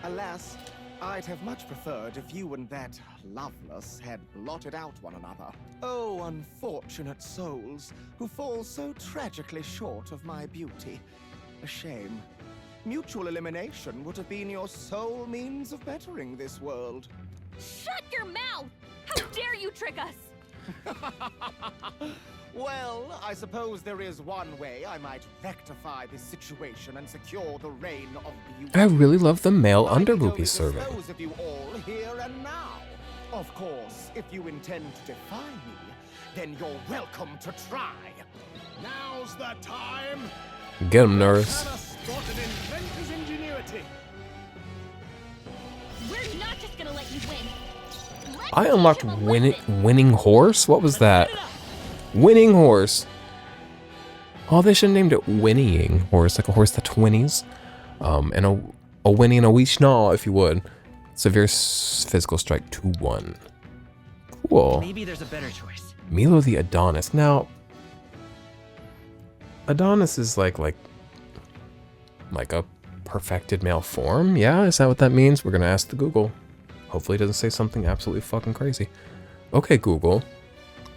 Alas, I'd have much preferred if you and that Loveless had blotted out one another. Oh, unfortunate souls who fall so tragically short of my beauty. A shame. Mutual elimination would have been your sole means of bettering this world. Shut your mouth! How dare you trick us? Well, I suppose there is one way I might rectify this situation and secure the reign of beauty. I really love the male underboob he's I serving. dispose of you all here and now. Of course, if you intend to defy me, then you're welcome to try. Now's the time. Get him, nurse. Spotted inventor's ingenuity. We're not just gonna let you win. Let's I unlocked teach him a lesson. winning horse? What was that? Winning horse. Oh, they should have named it whinnying horse, like a horse that whinnies. And a whinny and a wee schnaw, if you would. Severe physical strike 2-1. Cool. Maybe there's a better choice. Milo the Adonis. Now, Adonis is like a perfected male form? Yeah, is that what that means? We're gonna ask the Google. Hopefully it doesn't say something absolutely fucking crazy. Okay, Google.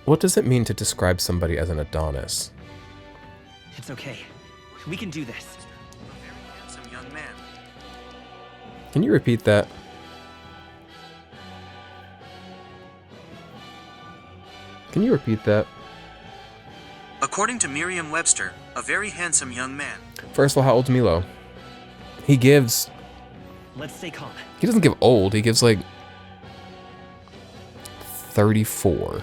What does it mean to describe somebody as an Adonis? It's okay. We can do this. A very handsome young man. Can you repeat that? Can you repeat that? According to Merriam-Webster, a very handsome young man. First of all, how old's Milo? He gives... Let's stay calm. He doesn't give old, he gives like... 34.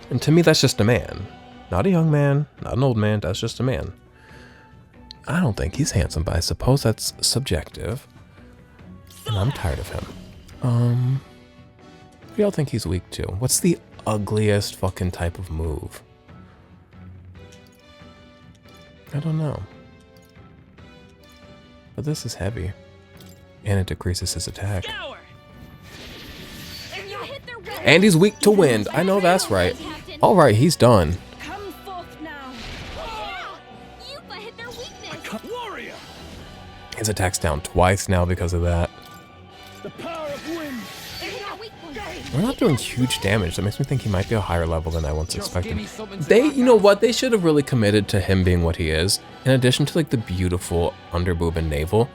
And to me, that's just a man. Not a young man, not an old man, that's just a man. I don't think he's handsome, but I suppose that's subjective. And I'm tired of him. What do y'all think he's weak to? What's the ugliest fucking type of move? I don't know. But this is heavy. And it decreases his attack. Scour! And he's weak to wind. I know that's right. Alright, he's done. Come forth now. Yupa hit their weakness. Warrior! His attack's down twice now because of that. The power of wind! We're not doing huge damage. That makes me think he might be a higher level than I once expected. You know what? They should have really committed to him being what he is. In addition to like the beautiful underboob and navel,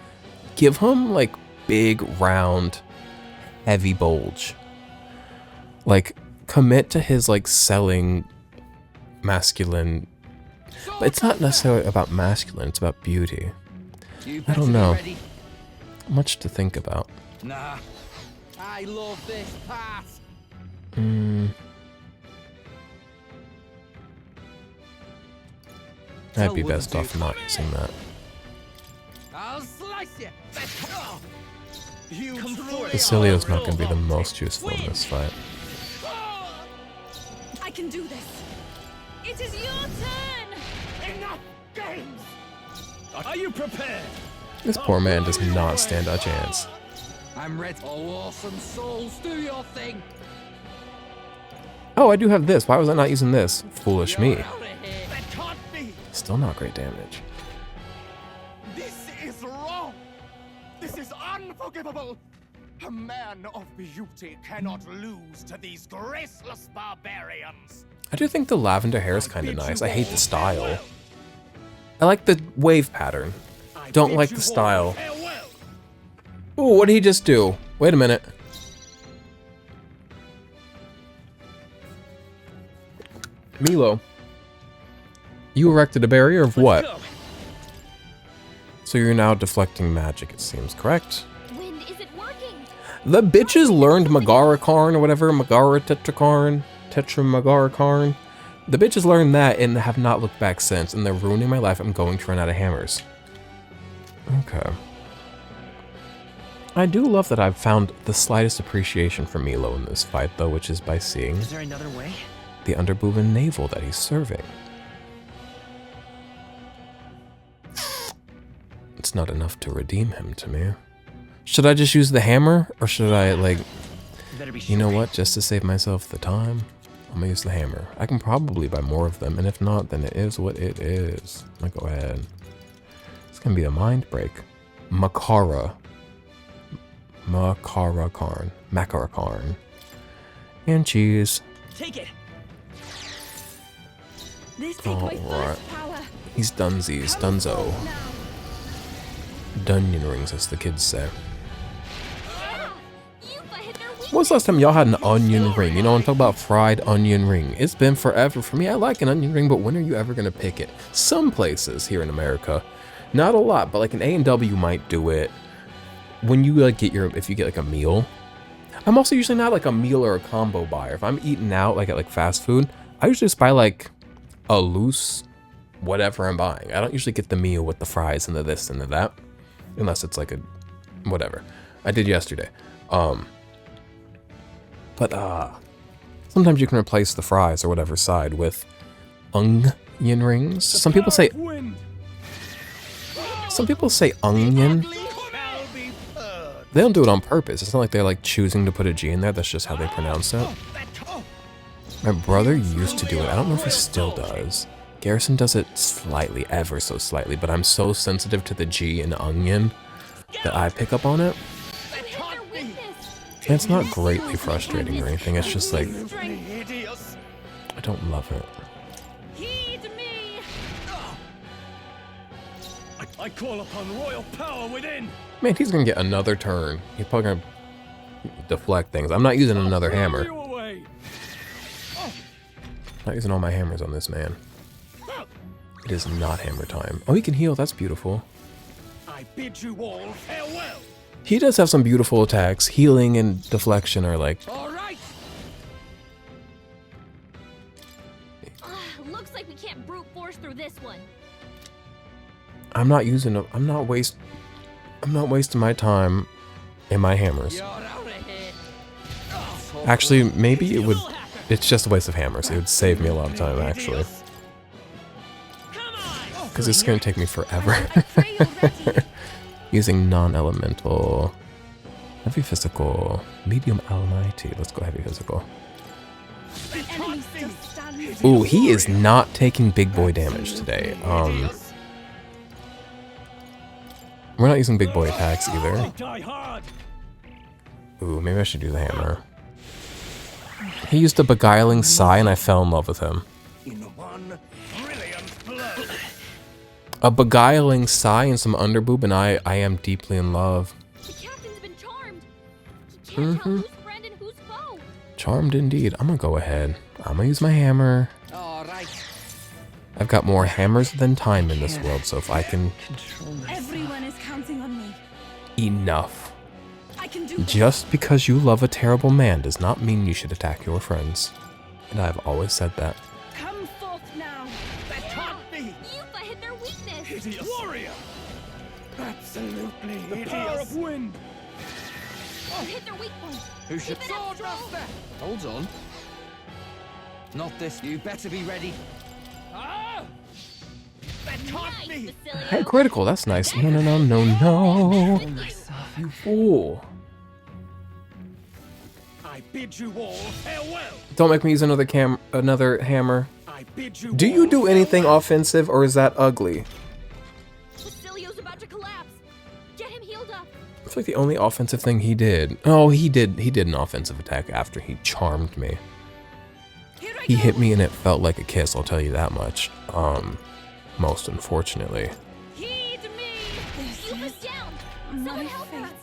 give him like big, round, heavy bulge. Like commit to his like selling masculine, but it's not necessarily about masculine. It's about beauty. I don't know. Much to think about. Nah. I love this part. I'd be best off not using that. I'll slice you. Basilio's not going to be the most useful in this fight. I can do this. It is your turn. Enough games. Are you prepared? This poor man does not stand a chance. I'm ready. Oh, awesome souls, do your thing. Oh, I do have this. Why was I not using this? Foolish me. Out of here. That can't be! Still not great damage. This is wrong. This is unforgivable. A man of beauty cannot lose to these graceless barbarians. I do think the lavender hair is kind of nice. I hate the style. I like the wave pattern. Don't like the style. Ooh, what did he just do? Wait a minute. Milo. You erected a barrier of what? So you're now deflecting magic, it seems, correct? Wind isn't working. The bitches learned Megara Karn or whatever, Megara Tetrakarn, Megara Karn. The bitches learned that and have not looked back since, and they're ruining my life. I'm going to run out of hammers. Okay. I do love that I've found the slightest appreciation for Milo in this fight, though, which is by seeing Is there another way? the underboob and navel that he's serving. It's not enough to redeem him to me. Should I just use the hammer, or should I, like, Better be you know sure. what, just to save myself the time, I'm gonna use the hammer. I can probably buy more of them, and if not, then it is what it is. I'll go ahead. It's gonna be a mind break. Makara Karn. And cheese. Take it. This take my Alright. first power. He's dunsies, dunzo. Dunion rings, as the kids say. Yupa hit their weakness. When was the last time y'all had an onion ring? You know, I'm talking about fried onion ring. It's been forever for me. I like an onion ring, but when are you ever gonna pick it? Some places here in America, not a lot, but like an A&W might do it. When you like if you get like a meal. I'm also usually not like a meal or a combo buyer. If I'm eating out like at like fast food, I usually just buy like a loose whatever I'm buying. I don't usually get the meal with the fries and the this and the that, unless it's like a whatever. I did yesterday. But sometimes you can replace the fries or whatever side with onion rings. Some people say onion. They don't do it on purpose. It's not like they're like choosing to put a G in there. That's just how they pronounce it. My brother used to do it. I don't know if he still does. Garrison does it slightly, ever so slightly, but I'm so sensitive to the G in onion that I pick up on it. Hit their weakness. And it's not greatly frustrating or anything. It's just like, Hideous. I don't love it. Heed me! I call upon royal power within. Man, he's gonna get another turn. He's probably gonna deflect things. I'm not using another hammer. You away. Not using all my hammers on this man. It is not hammer time. Oh, he can heal. That's beautiful. I bid you all farewell. He does have some beautiful attacks. Healing and deflection are like... All right. Looks like we can't brute force through this one. I'm not using... I'm not wasting my time in my hammers. You're out of here. Actually, maybe it would... It's just a waste of hammers. It would save me a lot of time, actually. Because it's going to take me forever. Using non-elemental... Heavy physical... Medium almighty. Let's go heavy physical. Ooh, he is not taking big boy damage today. We're not using big boy attacks either. Die hard. Ooh, maybe I should do the hammer. He used a beguiling sigh and I fell in love with him. In one brilliant blow. A beguiling sigh and some underboob and I am deeply in love. The captain's been charmed. He can't tell who's friend and who's foe. Charmed indeed. I'm gonna go ahead. I'm gonna use my hammer. All right. I've got more hammers than time in this world, so if I can... Control myself. Everyone is counting on me. Enough. I can do this. Just because you love a terrible man does not mean you should attack your friends. And I've always said that. Come forth now. That can't be. Yuffie hit their weakness. Hideous warrior. Absolutely The hideous. power of wind. You hit their weak point. Who should Keep it up, Stroll. Hold on. Not this. You better be ready. Ah! That can't Nice, be. Hey, Facilio. critical, that's nice. No, no, no, no, no. You fool. I bid you all farewell. Don't make me use another hammer. I bid you Do all you do anything farewell. offensive or is that ugly? Facilio's about to collapse. Get him healed up. I feel like the only offensive thing he did... Oh, he did an offensive attack after he charmed me. Here I He go. hit me and it felt like a kiss, I'll tell you that much. Most unfortunately. Heed me. This Yuffie's is down. my Someone help her. fate.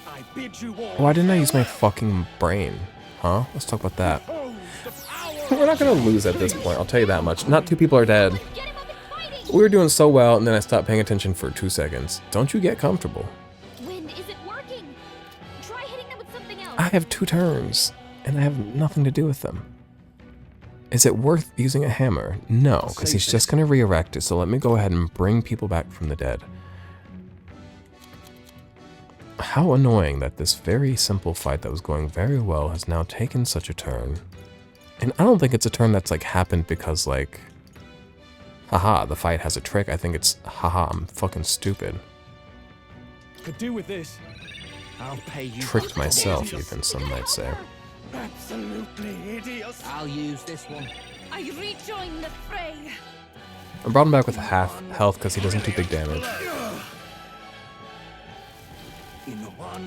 I bid you all. Why didn't I use my fucking brain? Huh? Let's talk about that. Oh, the power. We're not gonna lose at this point, I'll tell you that much. Not two people are dead. Get him up and fighting. We were doing so well and then I stopped paying attention for 2 seconds. Don't you get comfortable. When is it working? Try hitting them with something else. I have 2 turns and I have nothing to do with them. Is it worth using a hammer? No, because he's just going to re-erect it, so let me go ahead and bring people back from the dead. How annoying that this very simple fight that was going very well has now taken such a turn. And I don't think it's a turn that's like happened because like, haha, the fight has a trick. I think it's, haha, I'm fucking stupid. Could do with this. I'll pay you. Tricked myself even, some might say. Absolutely hideous. I'll use this one. I rejoin the fray. I brought him back with half health because he doesn't do big damage. In one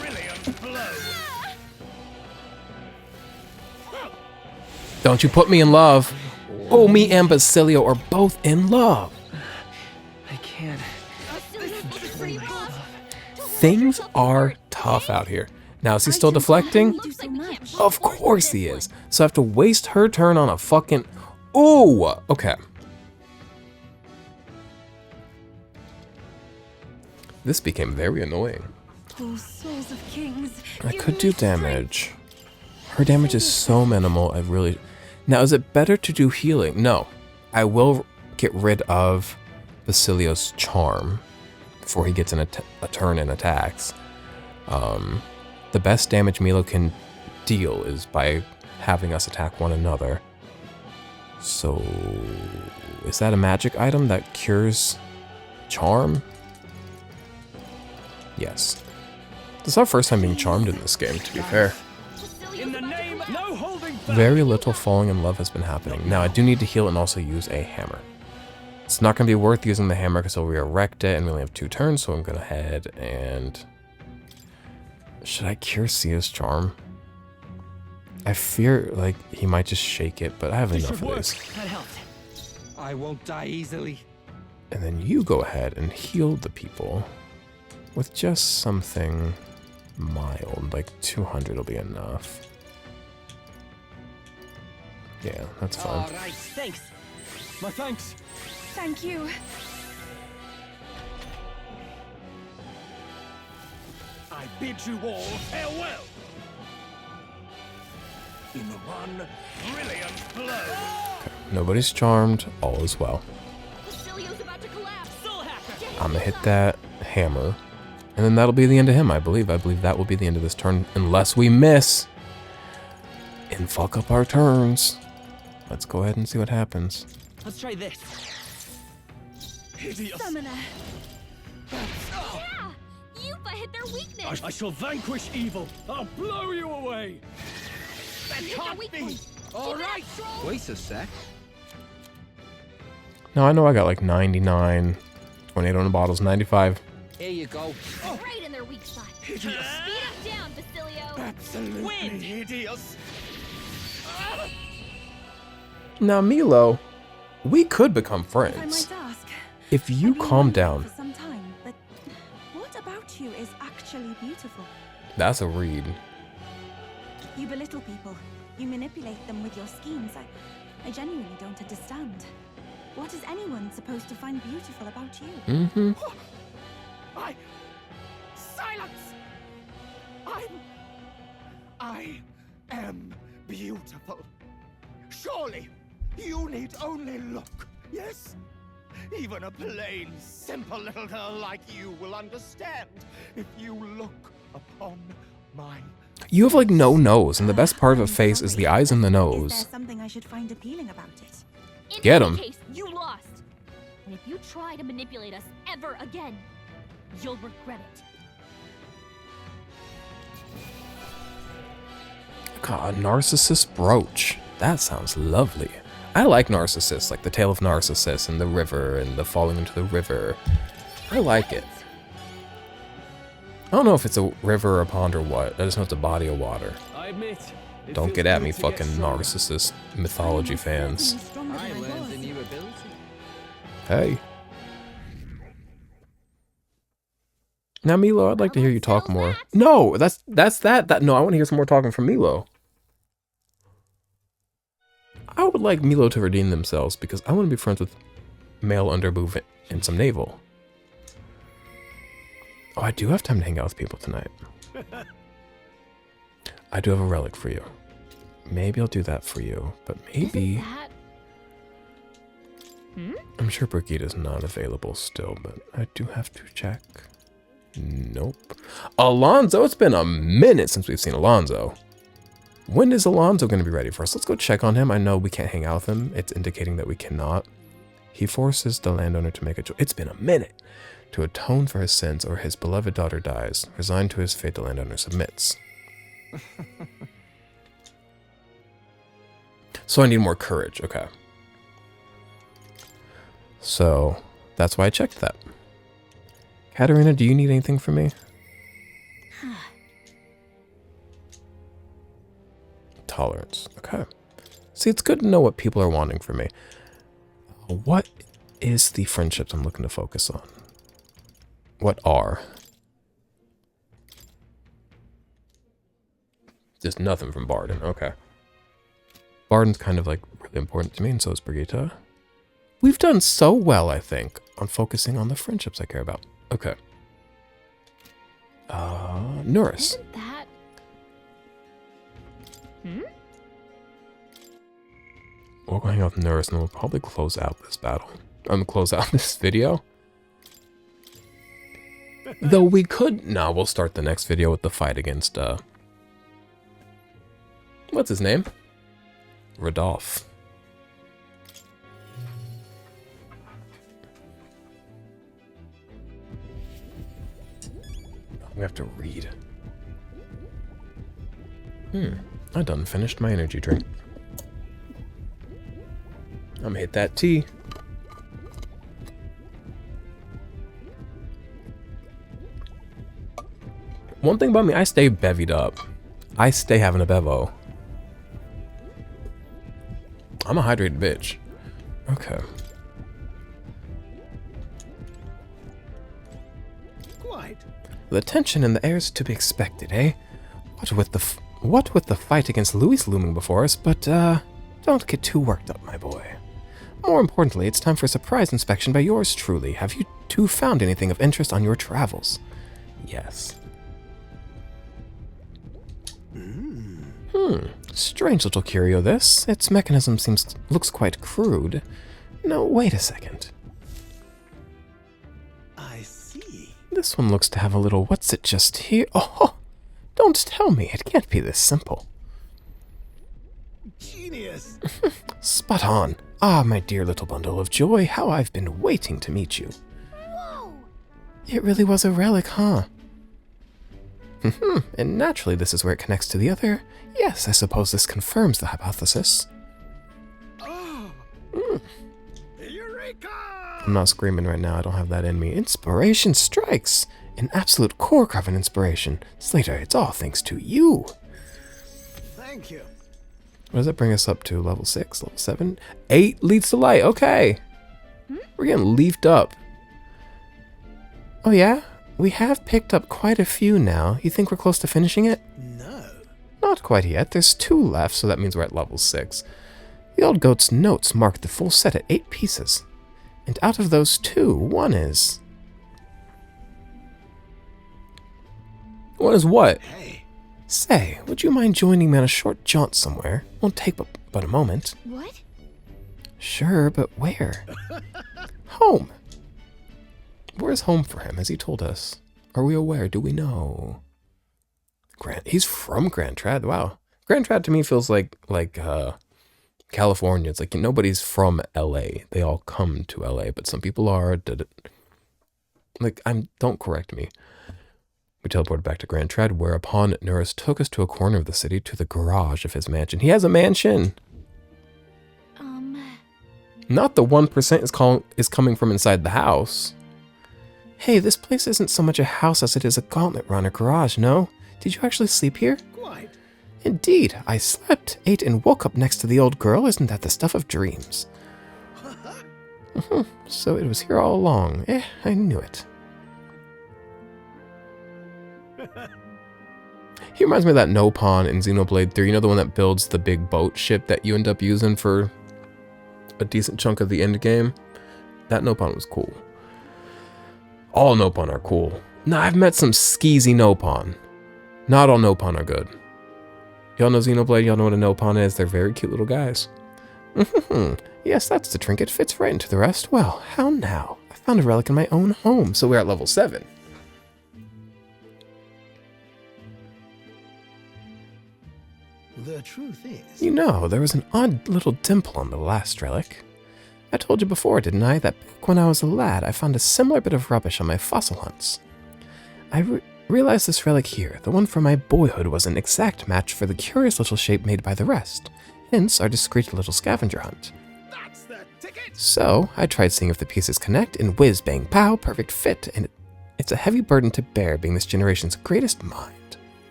brilliant blow. Don't you put me in love. Oh, me and Basilio are both in love. I can't. Facilio's looking pretty rough. Things are tough out here. Now, is he still deflecting? Do so much. Of course he is. So I have to waste her turn on a fucking... Ooh! Okay. This became very annoying. Oh, souls of kings. I give could me do strength. damage. Her damage is so minimal, I really... Now, is it better to do healing? No. I will get rid of Basilio's charm before he gets a turn and attacks. The best damage Milo can deal is by having us attack one another. So, is that a magic item that cures charm? Yes. This is our first time being charmed in this game, to be fair. Facilio's In the about to name, collapse. no holding back. Very little falling in love has been happening. Now, I do need to heal and also use a hammer. It's not going to be worth using the hammer because I'll re-erect it and we only have 2 turns, so I'm going to head and... Should I cure Sia's charm? I fear, like, he might just shake it, but I have This enough should of work. this. That helped. I won't die easily. And then you go ahead and heal the people with just something mild, like 200 will be enough. Yeah, that's fine. All right, thanks. My thanks. Thank you. I bid you all farewell. In one brilliant blow. Nobody's charmed, all is well. Basilio's about to collapse. I'm gonna hit that hammer, and then that'll be the end of him, I believe. I believe that will be the end of this turn, unless we miss and fuck up our turns. Let's go ahead and see what happens. Let's try this. Hideous. Summoner. Yeah! Yupa hit their weakness! I shall vanquish evil. I'll blow you away. That Hit their can't weak be. point! All right. Wait a sec. Now I know I got like 99, 28 on the bottles, 95. Here you go. Right in their weak spot. Hideous. Speed up down, Basilio! Absolutely Wind. hideous. Now, Milo, we could become If I friends. might ask, If you I've been calm wondering down. for some time, but what about you is actually beautiful? That's a read. You belittle people. You manipulate them with your schemes. I genuinely don't understand. What is anyone supposed to find beautiful about you? Mm-hmm. Silence! I am beautiful. Surely you need only look, yes? Even a plain, simple little girl like you will understand if you look upon my... You have like no nose, and the best part of a face is the eyes and the Is there nose. something I should find appealing about it? In Get any 'em. case, you lost. And if you try to manipulate us ever again, you'll regret it. God, Narcissus brooch. That sounds lovely. I like Narcissus, like the tale of Narcissus and the river and the falling into the river. I like it. I don't know if it's a river or a pond or what. I just know it's a body of water. I admit. it Don't feels get at good me, to get fucking stronger. Narcissus mythology fans. Stronger I than I learned was. a new ability. Hey. Now, Milo, I'd like to hear you talk more. No, that's that. No, I want to hear some more talking from Milo. I would like Milo to redeem themselves because I want to be friends with male underboob and some navel. Oh, I do have time to hang out with people tonight. I do have a relic for you. Maybe I'll do that for you, but maybe... That... I'm sure Brigitta's not available still, but I do have to check. Nope. Alonzo, it's been a minute since we've seen Alonzo. When is Alonzo going to be ready for us? Let's go check on him. I know we can't hang out with him. It's indicating that we cannot. He forces the landowner to make a choice. It's been a minute. To atone for his sins or his beloved daughter dies. Resigned to his fate, the landowner submits. So I need more courage. Okay. So that's why I checked that. Katerina, do you need anything from me? Tolerance. Okay. See, it's good to know what people are wanting from me. What is the friendships I'm looking to focus on? What are? Just nothing from Barden. Okay. Barden's kind of like really important to me, and so is Brigitte. We've done so well, I think, on focusing on the friendships I care about. Okay. Norris. Isn't that... We'll go hang out with Norris, and we'll probably close out this battle. Close out this video. Though we could... No, we'll start the next video with the fight against, what's his name? Rodolphe. We have to read. I done finished my energy drink. I'm gonna hit that tea. One thing about me, I stay bevied up. I stay having a bevo. I'm a hydrated bitch. Okay. Quite. The tension in the air is to be expected, eh? What with the fight against Louis looming before us, but, don't get too worked up, my boy. More importantly, it's time for a surprise inspection by yours truly. Have you two found anything of interest on your travels? Yes. Strange little curio this. Its mechanism looks quite crude. No, wait a second. I see. This one looks to have a little what's it just here? Oh, don't tell me. It can't be this simple. Genius. Spot on. Ah, my dear little bundle of joy, how I've been waiting to meet you. Whoa! It really was a relic, huh? And naturally this is where it connects to the other. Yes, I suppose this confirms the hypothesis. Eureka! I'm not screaming right now, I don't have that in me. Inspiration strikes! An absolute cork of an inspiration. Slater, it's all thanks to you. Thank you. What does that bring us up to? Level 6? Level 7? 8 leads to light, okay. We're getting leafed up. Oh yeah? We have picked up quite a few now. You think we're close to finishing it? No. Not quite yet. There's 2 left, so that means we're at level 6. The old goat's notes mark the full set at 8 pieces. And out of those 2, one is... One is what? Hey. Say, would you mind joining me on a short jaunt somewhere? Won't take but a moment. What? Sure, but where? Home. Where's home for him? Has he told us? Are we aware? Do we know? He's from Grand Trad. Wow. Grand Trad to me feels like California. It's like nobody's from LA. They all come to LA, but some people are. Don't correct me. We teleported back to Grand Trad, whereupon Nurse took us to a corner of the city to the garage of his mansion. He has a mansion. Not the 1% is coming from inside the house. Hey, this place isn't so much a house as it is a gauntlet run or garage, no? Did you actually sleep here? Quite. Indeed, I slept, ate, and woke up next to the old girl. Isn't that the stuff of dreams? So it was here all along. I knew it. He reminds me of that Nopon in Xenoblade 3. You know, the one that builds the big boat ship that you end up using for a decent chunk of the end game? That Nopon was cool. All Nopon are cool. Nah, I've met some skeezy Nopon. Not all Nopon are good. Y'all know Xenoblade, y'all know what a Nopon is. They're very cute little guys. Yes, that's the trinket. Fits right into the rest. Well, how now? I found a relic in my own home, so we're at level 7. The truth is... You know, there was an odd little dimple on the last relic. I told you before, didn't I, that back when I was a lad, I found a similar bit of rubbish on my fossil hunts. I realized this relic here, the one from my boyhood, was an exact match for the curious little shape made by the rest, hence our discreet little scavenger hunt. That's the ticket! So, I tried seeing if the pieces connect, and whiz, bang, pow, perfect fit, and it's a heavy burden to bear being this generation's greatest mind.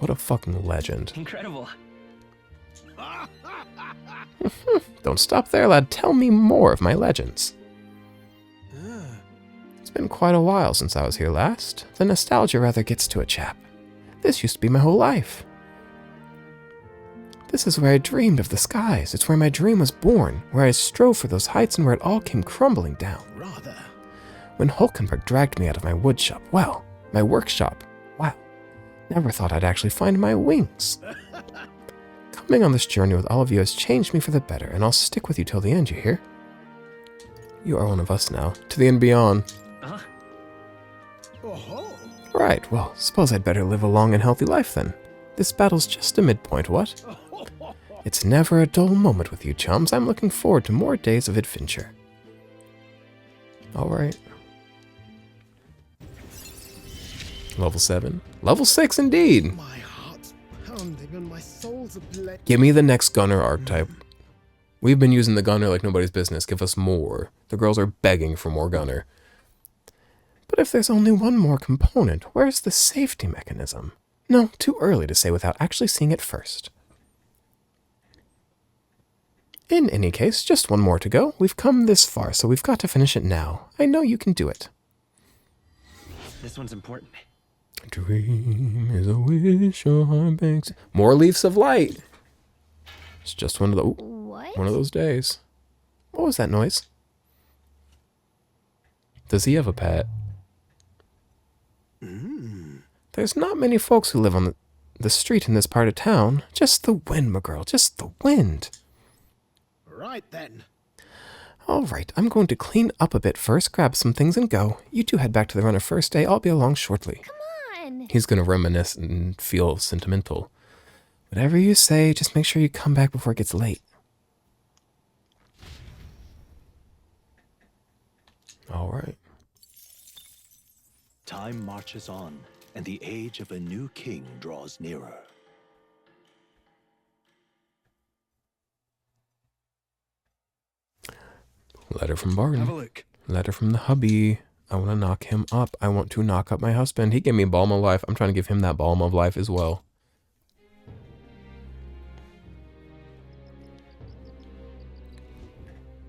What a fucking legend. Incredible. Don't stop there, lad. Tell me more of my legends. It's been quite a while since I was here last. The nostalgia rather gets to a chap. This used to be my whole life. This is where I dreamed of the skies. It's where my dream was born, where I strove for those heights and where it all came crumbling down. Rather. When Hulkenberg dragged me out of my woodshop, well, my workshop, wow, never thought I'd actually find my wings. Coming on this journey with all of you has changed me for the better, and I'll stick with you till the end, you hear? You are one of us now, to the end beyond. Oh-ho. Right, well, suppose I'd better live a long and healthy life then. This battle's just a midpoint, what? It's never a dull moment with you chums. I'm looking forward to more days of adventure. Alright. Level 7. Level 6 indeed! My heart's pounding and my soul's ablaze. Give me the next gunner archetype. We've been using the gunner like nobody's business. Give us more. The girls are begging for more gunner. But if there's only one more component, where's the safety mechanism? No, too early to say without actually seeing it first. In any case, just one more to go. We've come this far, so we've got to finish it now. I know you can do it. This one's important. A dream is a wish your heart makes. More leaves of light. It's just one of those days. What was that noise? Does he have a pet? There's not many folks who live on the street in this part of town. Just the wind, my girl. Just the wind. Right then. All right, I'm going to clean up a bit first, grab some things and go. You two head back to the runner first day. I'll be along shortly. Come on. He's going to reminisce and feel sentimental. Whatever you say, just make sure you come back before it gets late. All right. Time marches on, and the age of a new king draws nearer. Letter from Have a Barton. look. Letter from the hubby. I want to knock him up. I want to knock up my husband. He gave me balm of life. I'm trying to give him that balm of life as well.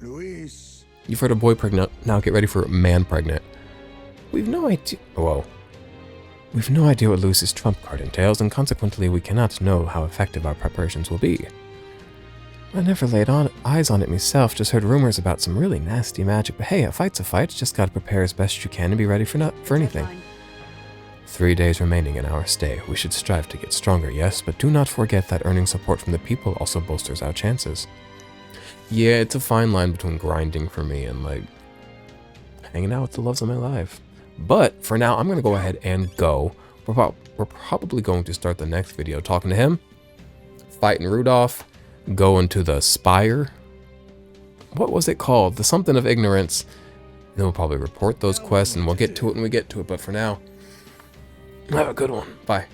Luis. You've heard a boy pregnant. Now get ready for a man pregnant. We've no idea. Whoa. We've no idea what Luis's trump card entails, and consequently we cannot know how effective our preparations will be. I never laid eyes on it myself, just heard rumors about some really nasty magic, but hey, a fight's a fight, just gotta prepare as best you can and be ready for anything. 3 days remaining in our stay. We should strive to get stronger, yes, but do not forget that earning support from the people also bolsters our chances. Yeah, it's a fine line between grinding for me and, like, hanging out with the loves of my life. But for now, I'm gonna go ahead and go. We're probably going to start the next video talking to him, fighting Rudolph, going to the Spire. What was it called? The something of ignorance. And then we'll probably report those quests, and we'll get to it when we get to it. But for now, have a good one. Bye.